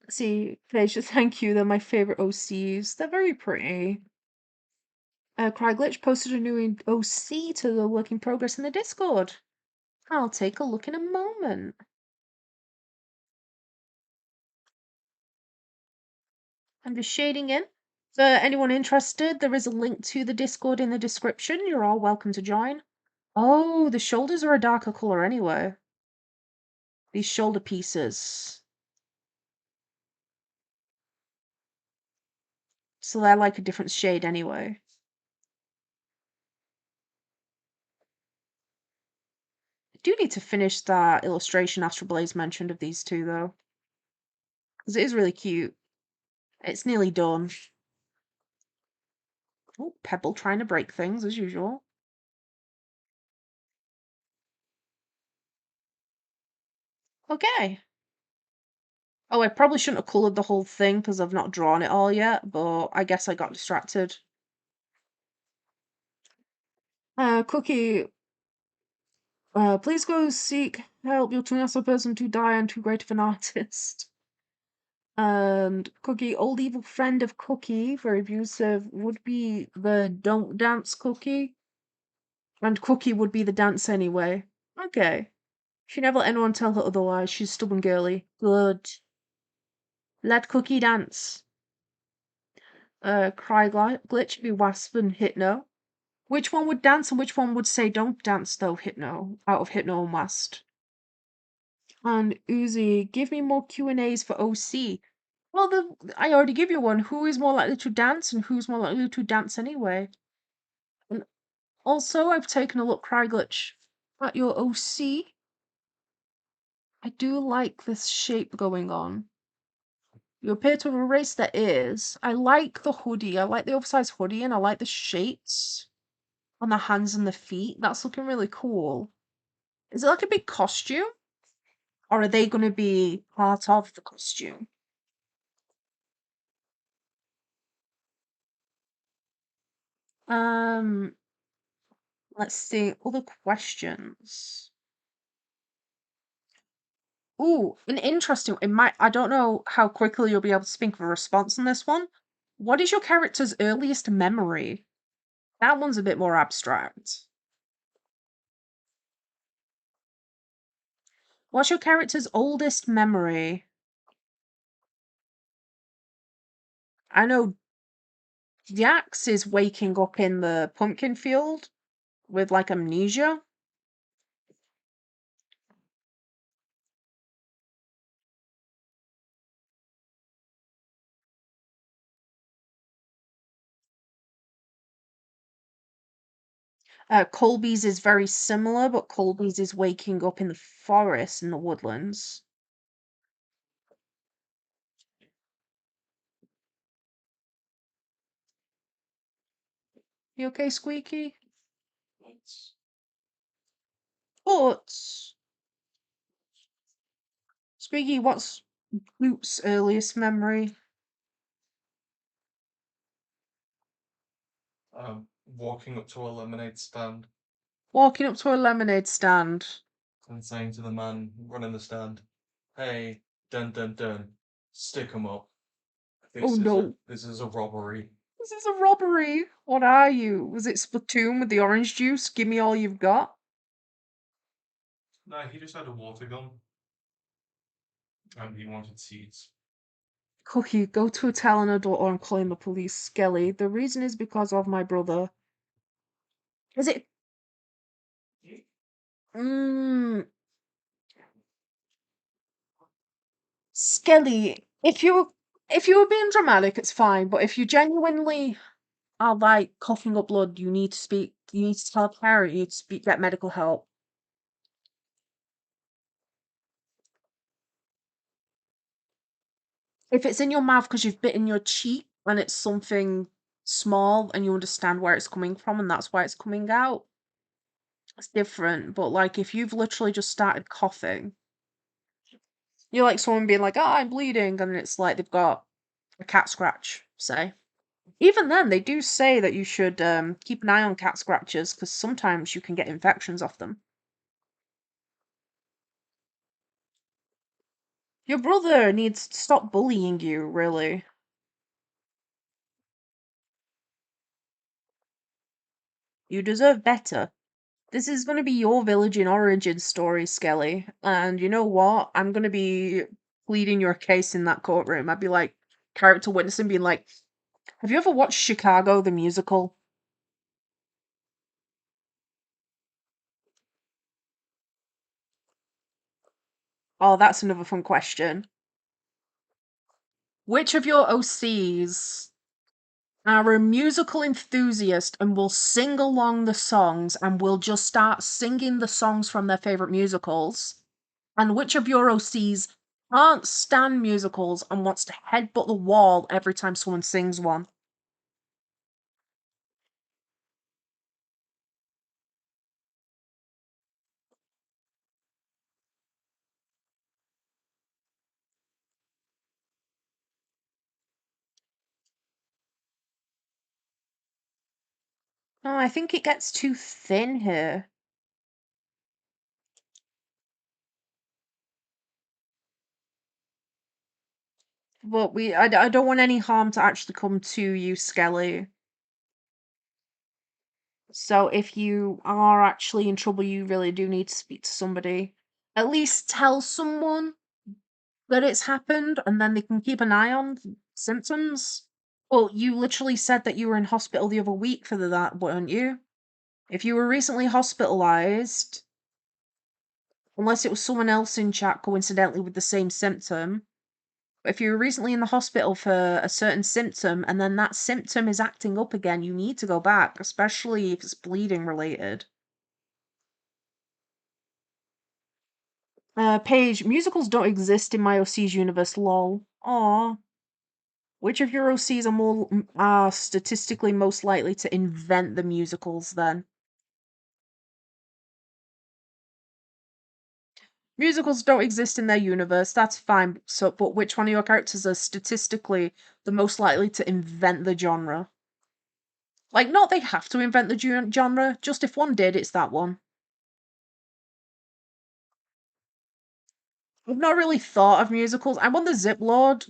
[SPEAKER 1] see, Pleasure, thank you. They're my favorite OCs. They're very pretty. Cryglitch posted a new OC to the work in progress in the Discord. I'll take a look in a moment. I'm just shading in. For anyone interested, there is a link to the Discord in the description. You're all welcome to join. Oh, the shoulders are a darker color anyway. These shoulder pieces. So they're like a different shade anyway. I do need to finish that illustration Astral Blaze mentioned of these two though. Because it is really cute. It's nearly done. Oh, Pebble trying to break things as usual. Okay. Oh, I probably shouldn't have coloured the whole thing because I've not drawn it all yet, but I guess I got distracted. Cookie, please go seek help. You're too nice a person to die and too great of an artist. And Cookie, old evil friend of Cookie, very abusive, would be the don't dance Cookie. And Cookie would be the dance anyway. Okay. She never let anyone tell her otherwise. She's stubborn girly. Good. Let Cookie dance. Cry Glitch be Wasp and Hypno. Which one would dance and which one would say don't dance though, Hypno? Out of Hypno and Wasp. And Uzi, give me more Q&As for OC. Well, I already give you one. Who is more likely to dance and who's more likely to dance anyway? And also, I've taken a look, Cryglitch, at your OC. I do like this shape going on. You appear to have erased their ears. I like the hoodie. I like the oversized hoodie and I like the shapes on the hands and the feet. That's looking really cool. Is it like a big costume? Or are they going to be part of the costume? Um, let's see. Other questions. Ooh, an interesting. I don't know how quickly you'll be able to think of a response on this one. What is your character's earliest memory? That one's a bit more abstract. What's your character's oldest memory? I know Jax is waking up in the pumpkin field with like amnesia. Colby's is very similar, but Colby's is waking up in the forest in the woodlands. You okay, Squeaky? But Squeaky, what's Loop's earliest memory?
[SPEAKER 2] Walking up to a lemonade stand
[SPEAKER 1] Walking up to a lemonade stand.
[SPEAKER 2] and saying to the man running the stand, "Hey, dun dun dun, stick 'em up.
[SPEAKER 1] Oh no.
[SPEAKER 2] This is a robbery."
[SPEAKER 1] This is a robbery. What are you? Was it Splatoon with the orange juice? Give me all you've got.
[SPEAKER 2] No, he just had a water gun and he wanted seeds.
[SPEAKER 1] Cookie, go to a tell an adult or I'm calling the police. Skelly, the reason is because of my brother. Is it? Mmm. Skelly, if you were being dramatic, it's fine. But if you genuinely are like coughing up blood, you need to speak. You need to tell a parent. You need to speak. Get medical help. If it's in your mouth because you've bitten your cheek and it's something small and you understand where it's coming from and that's why it's coming out, it's different. But like if you've literally just started coughing, you're like someone being like, "Oh, I'm bleeding," and it's like they've got a cat scratch, say. Even then, they do say that you should keep an eye on cat scratches because sometimes you can get infections off them. Your brother needs to stop bullying you, really. You deserve better. This is going to be your village in origin story, Skelly. And you know what? I'm going to be pleading your case in that courtroom. I'd be like, character witness and being like, have you ever watched Chicago, the musical? Oh, that's another fun question. Which of your OCs are a musical enthusiast and will sing along the songs and will just start singing the songs from their favorite musicals? And which of your OCs can't stand musicals and wants to headbutt the wall every time someone sings one? Oh, I think it gets too thin here. But I don't want any harm to actually come to you, Skelly. So if you are actually in trouble, you really do need to speak to somebody. At least tell someone that it's happened, and then they can keep an eye on symptoms. Well, you literally said that you were in hospital the other week for that, weren't you? If you were recently hospitalized, unless it was someone else in chat coincidentally with the same symptom, if you were recently in the hospital for a certain symptom and then that symptom is acting up again, you need to go back, especially if it's bleeding related. Paige, musicals don't exist in my OC's universe, lol. Aw. Which of your OCs are statistically most likely to invent the musicals then? Musicals don't exist in their universe, that's fine. So, but which one of your characters are statistically the most likely to invent the genre? Like, not they have to invent the genre, just if one did, it's that one. I've not really thought of musicals. I wonder Zip Lord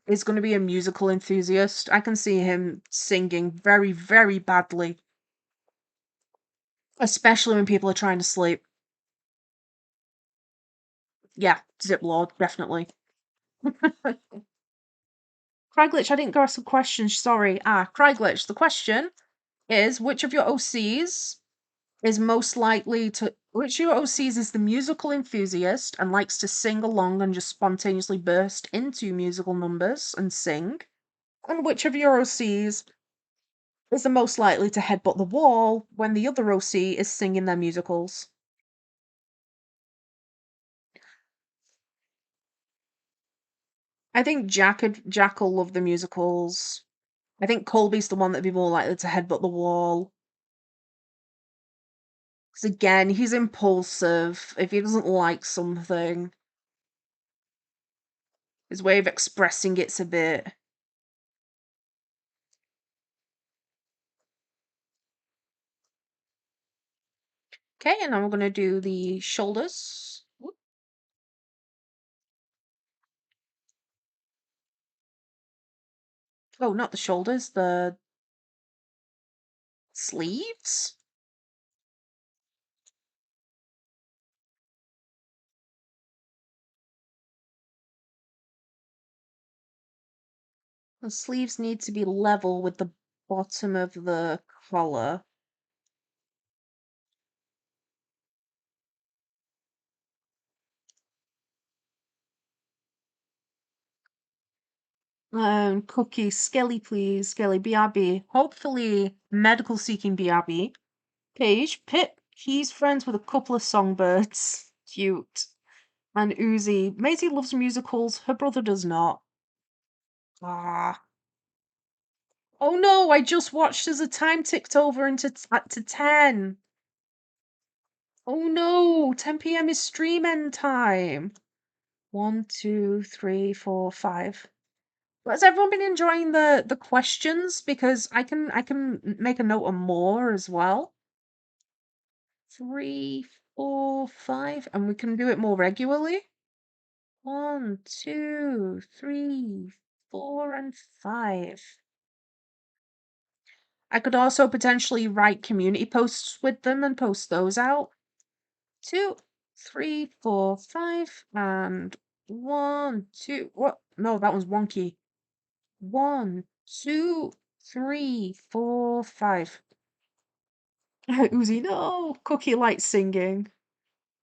[SPEAKER 1] is going to be a musical enthusiast. I can see him singing very, very badly. Especially when people are trying to sleep. Yeah, Zip Lord, definitely. Cryglitch, I didn't go ask the question, sorry. Cryglitch, the question is which of your OCs is most likely to which of your OCs is the musical enthusiast and likes to sing along and just spontaneously burst into musical numbers and sing? And which of your OCs is the most likely to headbutt the wall when the other OC is singing their musicals? I think Jack will love the musicals. I think Colby's the one that'd be more likely to headbutt the wall. Because again, he's impulsive. If he doesn't like something, his way of expressing it's a bit. Okay, and now we're gonna do the shoulders. Whoop. Oh, not the shoulders, the sleeves? The sleeves need to be level with the bottom of the collar. Cookie, Skelly, please. Skelly, BRB. Hopefully, medical seeking BRB. Paige, Pip, he's friends with a couple of songbirds. Cute. And Uzi. Maisie loves musicals, her brother does not. Ah. Oh no, I just watched as the time ticked over to 10. Oh no, 10 p.m. is stream end time. 1, 2, 3, 4, 5. Has everyone been enjoying the questions? Because I can make a note on more as well. 3, 4, 5, and we can do it more regularly. 1, 2, 3, 4, and 5. I could also potentially write community posts with them and post those out. 2, 3, 4, 5, and 1, 2. What? No, that one's wonky. 1, 2, 3, 4, 5. Uzi, no! Cookie likes singing.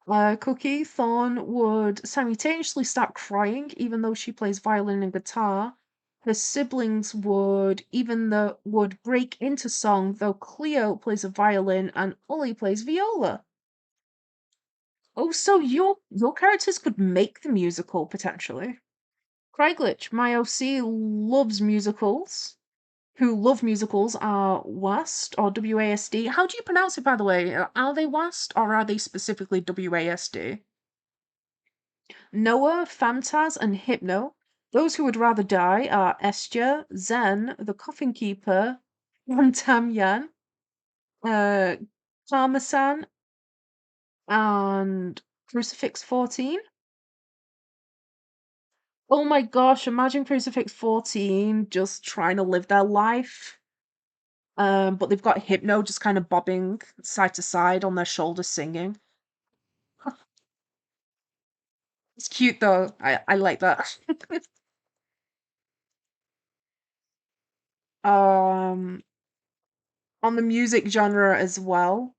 [SPEAKER 1] Cookie Thorn would simultaneously start crying even though she plays violin and guitar. Her siblings would break into song though Cleo plays a violin and Ollie plays viola. Oh, so your characters could make the musical potentially. Craiglich, my OC loves musicals. Who love musicals are WASD or WASD. How do you pronounce it, by the way? Are they WASD or are they specifically WASD? Noah, Famtaz, and Hypno. Those who would rather die are Estia, Zen, the Coffin Keeper, and Tam Yan. uh, Parmesan and Crucifix 14. Oh my gosh, imagine Crucifix 14 just trying to live their life. But they've got Hypno just kind of bobbing side to side on their shoulders singing. It's cute though. I like that. Um, on the music genre as well.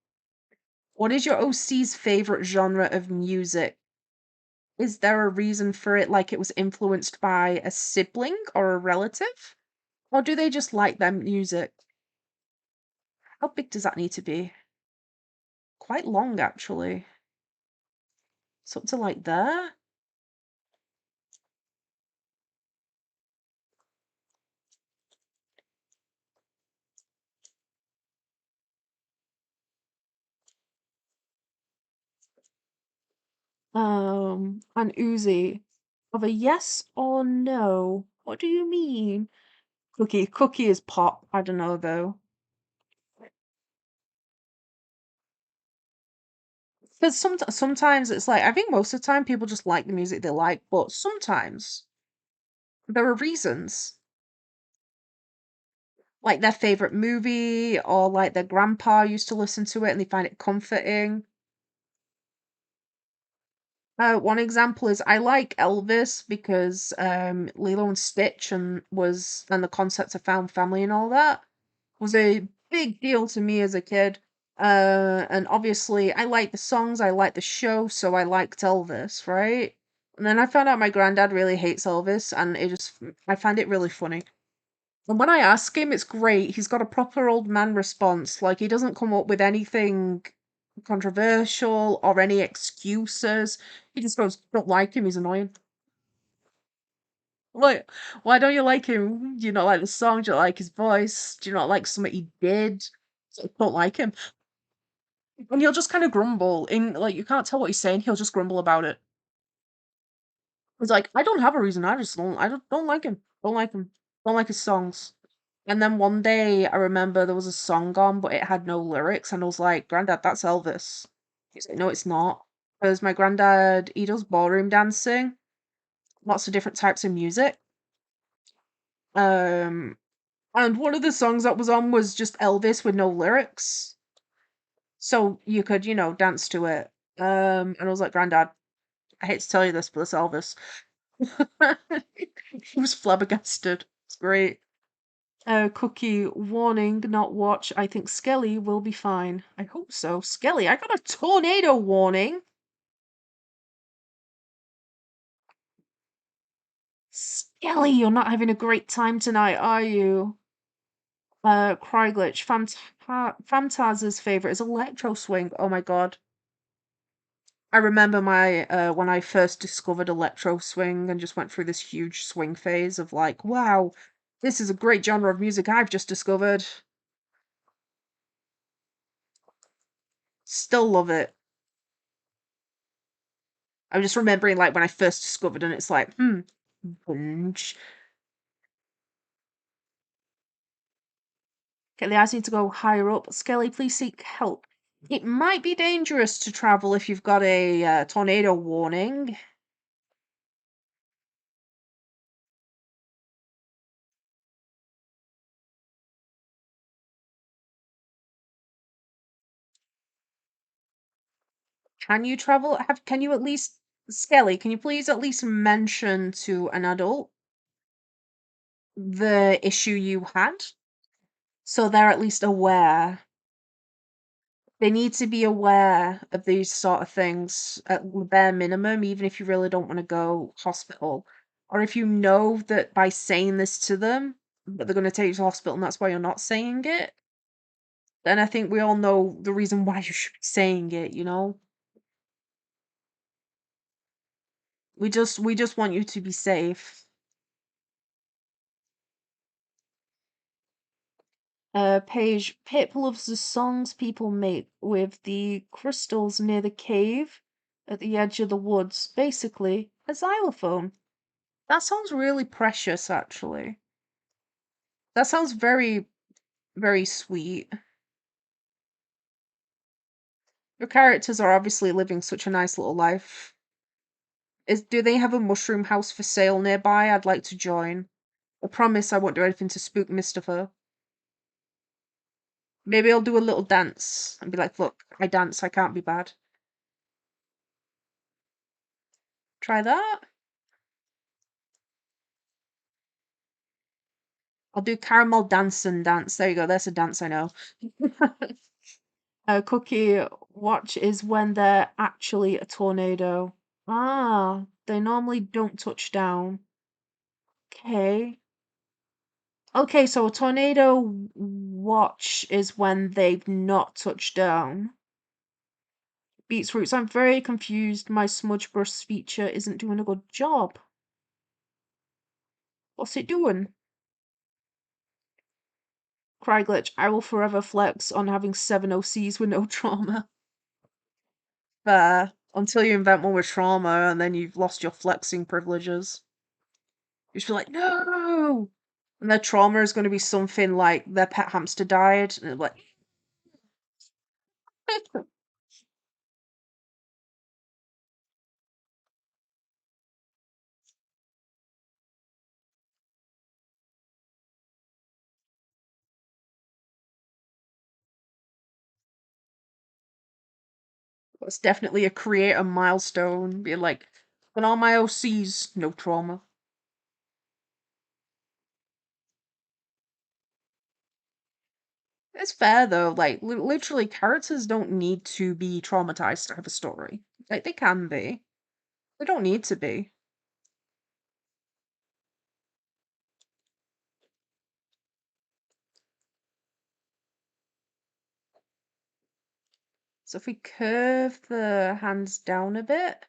[SPEAKER 1] What is your OC's favorite genre of music? Is there a reason for it, like it was influenced by a sibling or a relative? Or do they just like their music? How big does that need to be? Quite long, actually. It's up to like there. And Uzi. Of a yes or no? What do you mean? Cookie. Cookie is pop. I don't know though. Because sometimes it's like I think most of the time people just like the music they like, but sometimes there are reasons. Like their favorite movie, or like their grandpa used to listen to it and they find it comforting. One example is I like Elvis because Lilo and Stitch and the concept of found family and all that was a big deal to me as a kid. And obviously I like the songs, I like the show, so I liked Elvis, right? And then I found out my granddad really hates Elvis, and I find it really funny. And when I ask him, it's great. He's got a proper old man response. Like, he doesn't come up with anything controversial or any excuses. He just goes, don't like him, he's annoying. Like, why don't you like him? Do you not like the song? Do you not like his voice? Do you not like something he did? Don't like him. And he'll just kind of grumble in like you can't tell what he's saying, he'll just grumble about it. He's like, I don't have a reason, I don't like him. Don't like him. Don't like his songs. And then one day I remember there was a song on, but it had no lyrics, and I was like, Granddad, that's Elvis. He's like, no, it's not. Because my granddad, he does ballroom dancing, lots of different types of music. Um, and one of the songs that was on was just Elvis with no lyrics. So you could, dance to it. And I was like, Granddad, I hate to tell you this, but it's Elvis. He was flabbergasted. It's great. Cookie, warning, not watch. I think Skelly will be fine. I hope so. Skelly, I got a tornado warning. Skelly, you're not having a great time tonight, are you? Cryglitch, Fantaz's favorite is Electro Swing. Oh my god. I remember my when I first discovered Electro Swing and just went through this huge swing phase of like, wow, this is a great genre of music I've just discovered. Still love it. I'm just remembering like when I first discovered and it's like, bunch. Okay, the eyes need to go higher up. Skelly, please seek help. It might be dangerous to travel if you've got a tornado warning. Can you travel? Can you at least, Skelly, can you please at least mention to an adult the issue you had? So they're at least aware. They need to be aware of these sort of things at the bare minimum, even if you really don't want to go hospital. Or if you know that by saying this to them, that they're going to take you to hospital and that's why you're not saying it, then I think we all know the reason why you should be saying it. We just want you to be safe. Paige, Pip loves the songs people make with the crystals near the cave at the edge of the woods. Basically, a xylophone. That sounds really precious, actually. That sounds very, very sweet. Your characters are obviously living such a nice little life. Do they have a mushroom house for sale nearby? I'd like to join. I promise I won't do anything to spook Mustafa. Maybe I'll do a little dance and be like, look, I dance, I can't be bad. Try that. I'll do Caramelldansen dance. There you go, there's a dance I know. Cookie watch is when they're actually a tornado. Ah, they normally don't touch down. Okay. Okay, so a tornado watch is when they've not touched down. Beets Roots, I'm very confused. My smudge brush feature isn't doing a good job. What's it doing? Cry Glitch, I will forever flex on having 7 OCs with no trauma. Fair. Until you invent one with trauma and then you've lost your flexing privileges. You should be like, no! And their trauma is going to be something like their pet hamster died. And like, it's definitely a creator milestone. Being like, and all my OCs, no trauma. It's fair though, like, literally, characters don't need to be traumatized to have a story. Like, they can be. They don't need to be. So if we curve the hands down a bit,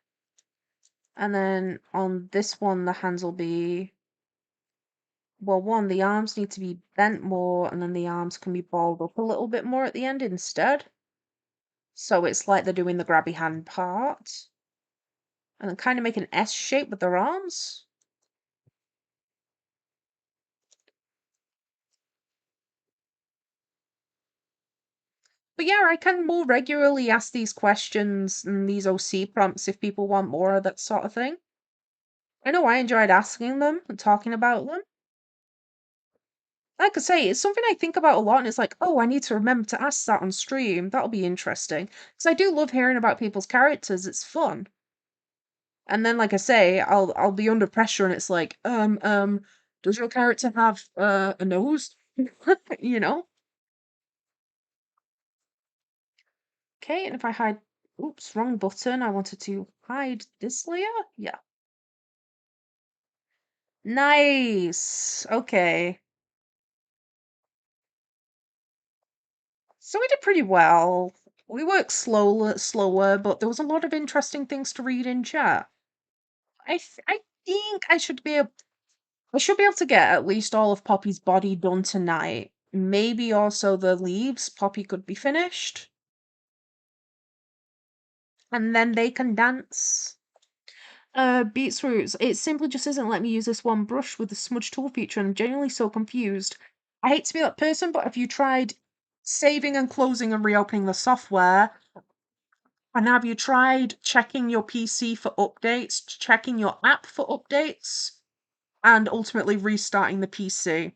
[SPEAKER 1] and then on this one, the hands will be, well, one, the arms need to be bent more, and then the arms can be balled up a little bit more at the end instead. So it's like they're doing the grabby hand part. And then kind of make an S shape with their arms. But yeah, I can more regularly ask these questions and these OC prompts if people want more of that sort of thing. I know I enjoyed asking them and talking about them. Like I say, it's something I think about a lot, and it's like, oh, I need to remember to ask that on stream. That'll be interesting. Because I do love hearing about people's characters. It's fun. And then, like I say, I'll be under pressure, and it's like, does your character have a nose? You know? Okay, and if I hide, oops, wrong button. I wanted to hide this layer. Yeah. Nice. Okay. So we did pretty well. We worked slower, but there was a lot of interesting things to read in chat. I think I should be able to get at least all of Poppy's body done tonight. Maybe also the leaves. Poppy could be finished. And then they can dance. Beets Roots, it simply just isn't letting me use this one brush with the smudge tool feature, and I'm genuinely so confused. I hate to be that person, but have you tried saving and closing and reopening the software? And have you tried checking your PC for updates, checking your app for updates, and ultimately restarting the PC?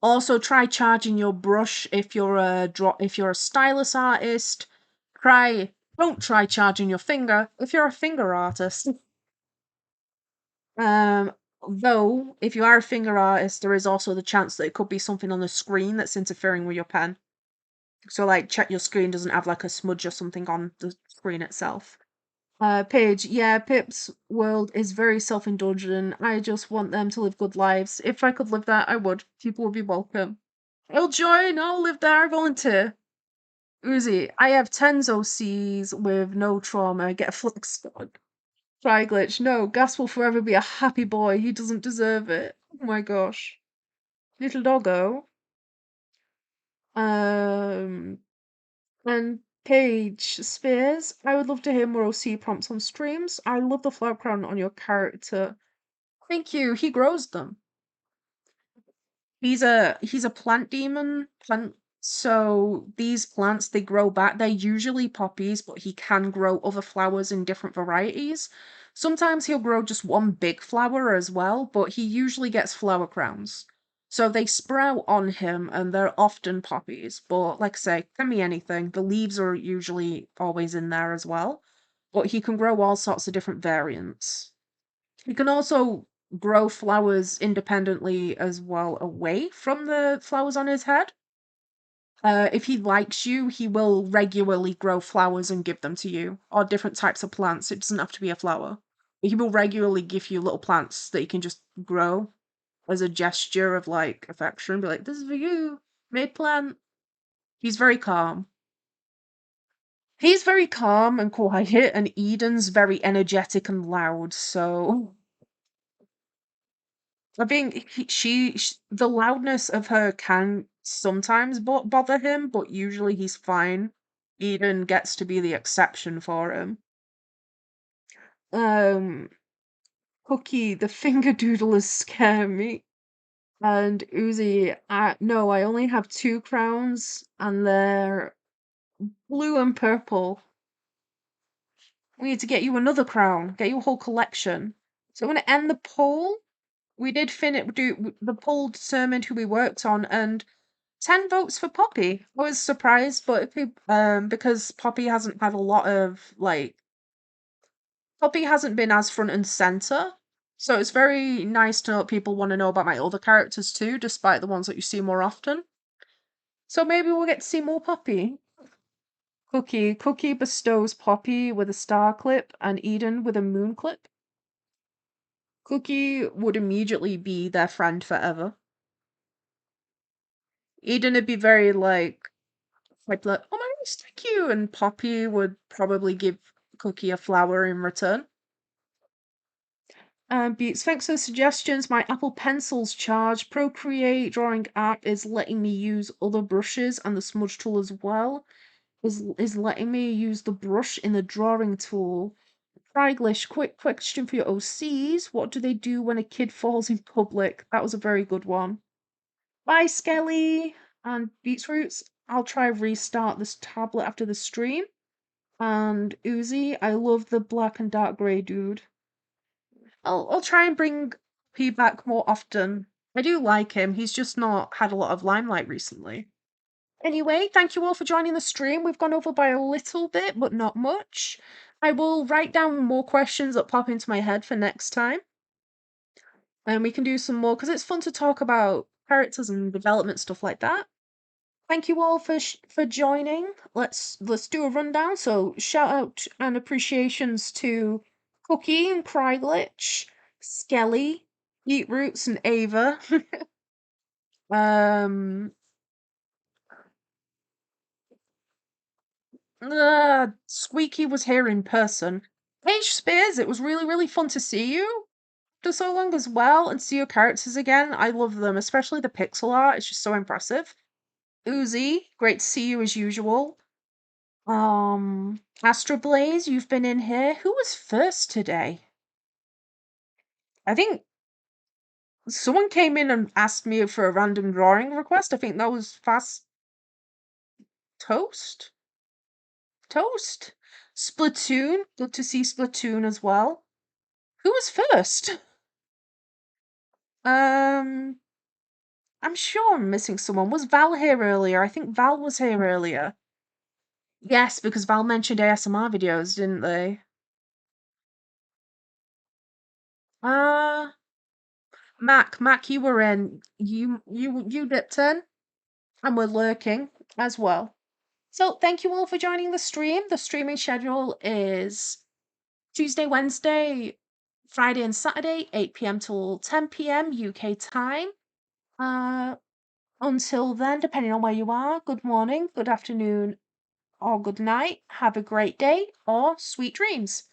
[SPEAKER 1] Also, try charging your brush if you're a stylus artist. Don't try charging your finger if you're a finger artist. Um, though, if you are a finger artist, there is also the chance that it could be something on the screen that's interfering with your pen. So, like, check your screen doesn't have like a smudge or something on the screen itself. Paige, yeah, Pip's world is very self-indulgent. I just want them to live good lives. If I could live that, I would. People would be welcome. I'll join, I'll live there, volunteer. Uzi, I have 10 OCs with no trauma. Get a flex dog. Try glitch. No, Gas will forever be a happy boy. He doesn't deserve it. Oh my gosh. Little doggo. Um, and Paige Spears. I would love to hear more OC prompts on streams. I love the flower crown on your character. Thank you. He grows them. He's a plant demon, plant So these plants, they grow back. They're usually poppies, but he can grow other flowers in different varieties. Sometimes he'll grow just one big flower as well, but he usually gets flower crowns. So they sprout on him and they're often poppies. But like I say, can be anything. The leaves are usually always in there as well. But he can grow all sorts of different variants. He can also grow flowers independently as well away from the flowers on his head. If he likes you, he will regularly grow flowers and give them to you, or different types of plants. It doesn't have to be a flower. He will regularly give you little plants that you can just grow as a gesture of like affection. Be like, "This is for you, made plant." He's very calm. He's very calm and quiet, and Eden's very energetic and loud. So I think the loudness of her can sometimes bother him, but usually he's fine. Eden gets to be the exception for him. Um, Cookie, the finger doodlers scare me. And Uzi, no, I only have 2 crowns, and they're blue and purple. We need to get you another crown, get you a whole collection. So I'm gonna end the poll. We did the poll determined who we worked on, and 10 votes for Poppy. I was surprised, but because Poppy hasn't had a lot of like Poppy hasn't been as front and center. So it's very nice to know that people want to know about my other characters too, despite the ones that you see more often. So maybe we'll get to see more Poppy. Cookie bestows Poppy with a star clip and Eden with a moon clip. Cookie would immediately be their friend forever. Eden would be very like, I'd be like, "Oh my gosh, thank you," and Poppy would probably give Cookie a flower in return. Beats, thanks for the suggestions. My Apple Pencil's charged. Procreate Drawing app is letting me use other brushes and the smudge tool as well. Is letting me use the brush in the drawing tool. Friglish, quick question for your OCs. What do they do when a kid falls in public? That was a very good one. Bye, Skelly! And Beetroots, I'll try restart this tablet after the stream. And Uzi, I love the black and dark grey dude. I'll try and bring P back more often. I do like him. He's just not had a lot of limelight recently. Anyway, thank you all for joining the stream. We've gone over by a little bit, but not much. I will write down more questions that pop into my head for next time. And we can do some more because it's fun to talk about characters and development stuff like that. Thank you all for joining. Let's do a rundown. So shout out and appreciations to Cookie and Cryglitch, Skelly, Eatroots and Ava. um Squeaky was here in person. Paige Spears, it was really fun to see you after so long as well and see your characters again. I love them, especially the pixel art. It's just so impressive. Uzi, great to see you as usual. Astro Blaze, you've been in here. Who was first today? I think someone came in and asked me for a random drawing request. I think that was Fast Toast? Toast? Splatoon. Good to see Splatoon as well. Who was first? I'm sure I'm missing someone. Was Val here earlier? I think Val was here earlier. Yes, because Val mentioned ASMR videos, didn't they? Uh Mac, you were in. You dipped in, and we're lurking as well. So thank you all for joining the stream. The streaming schedule is Tuesday, Wednesday, Friday, and Saturday, 8 p.m. till 10 p.m. UK time. Until then, depending on where you are, good morning, good afternoon, or good night. Have a great day or sweet dreams.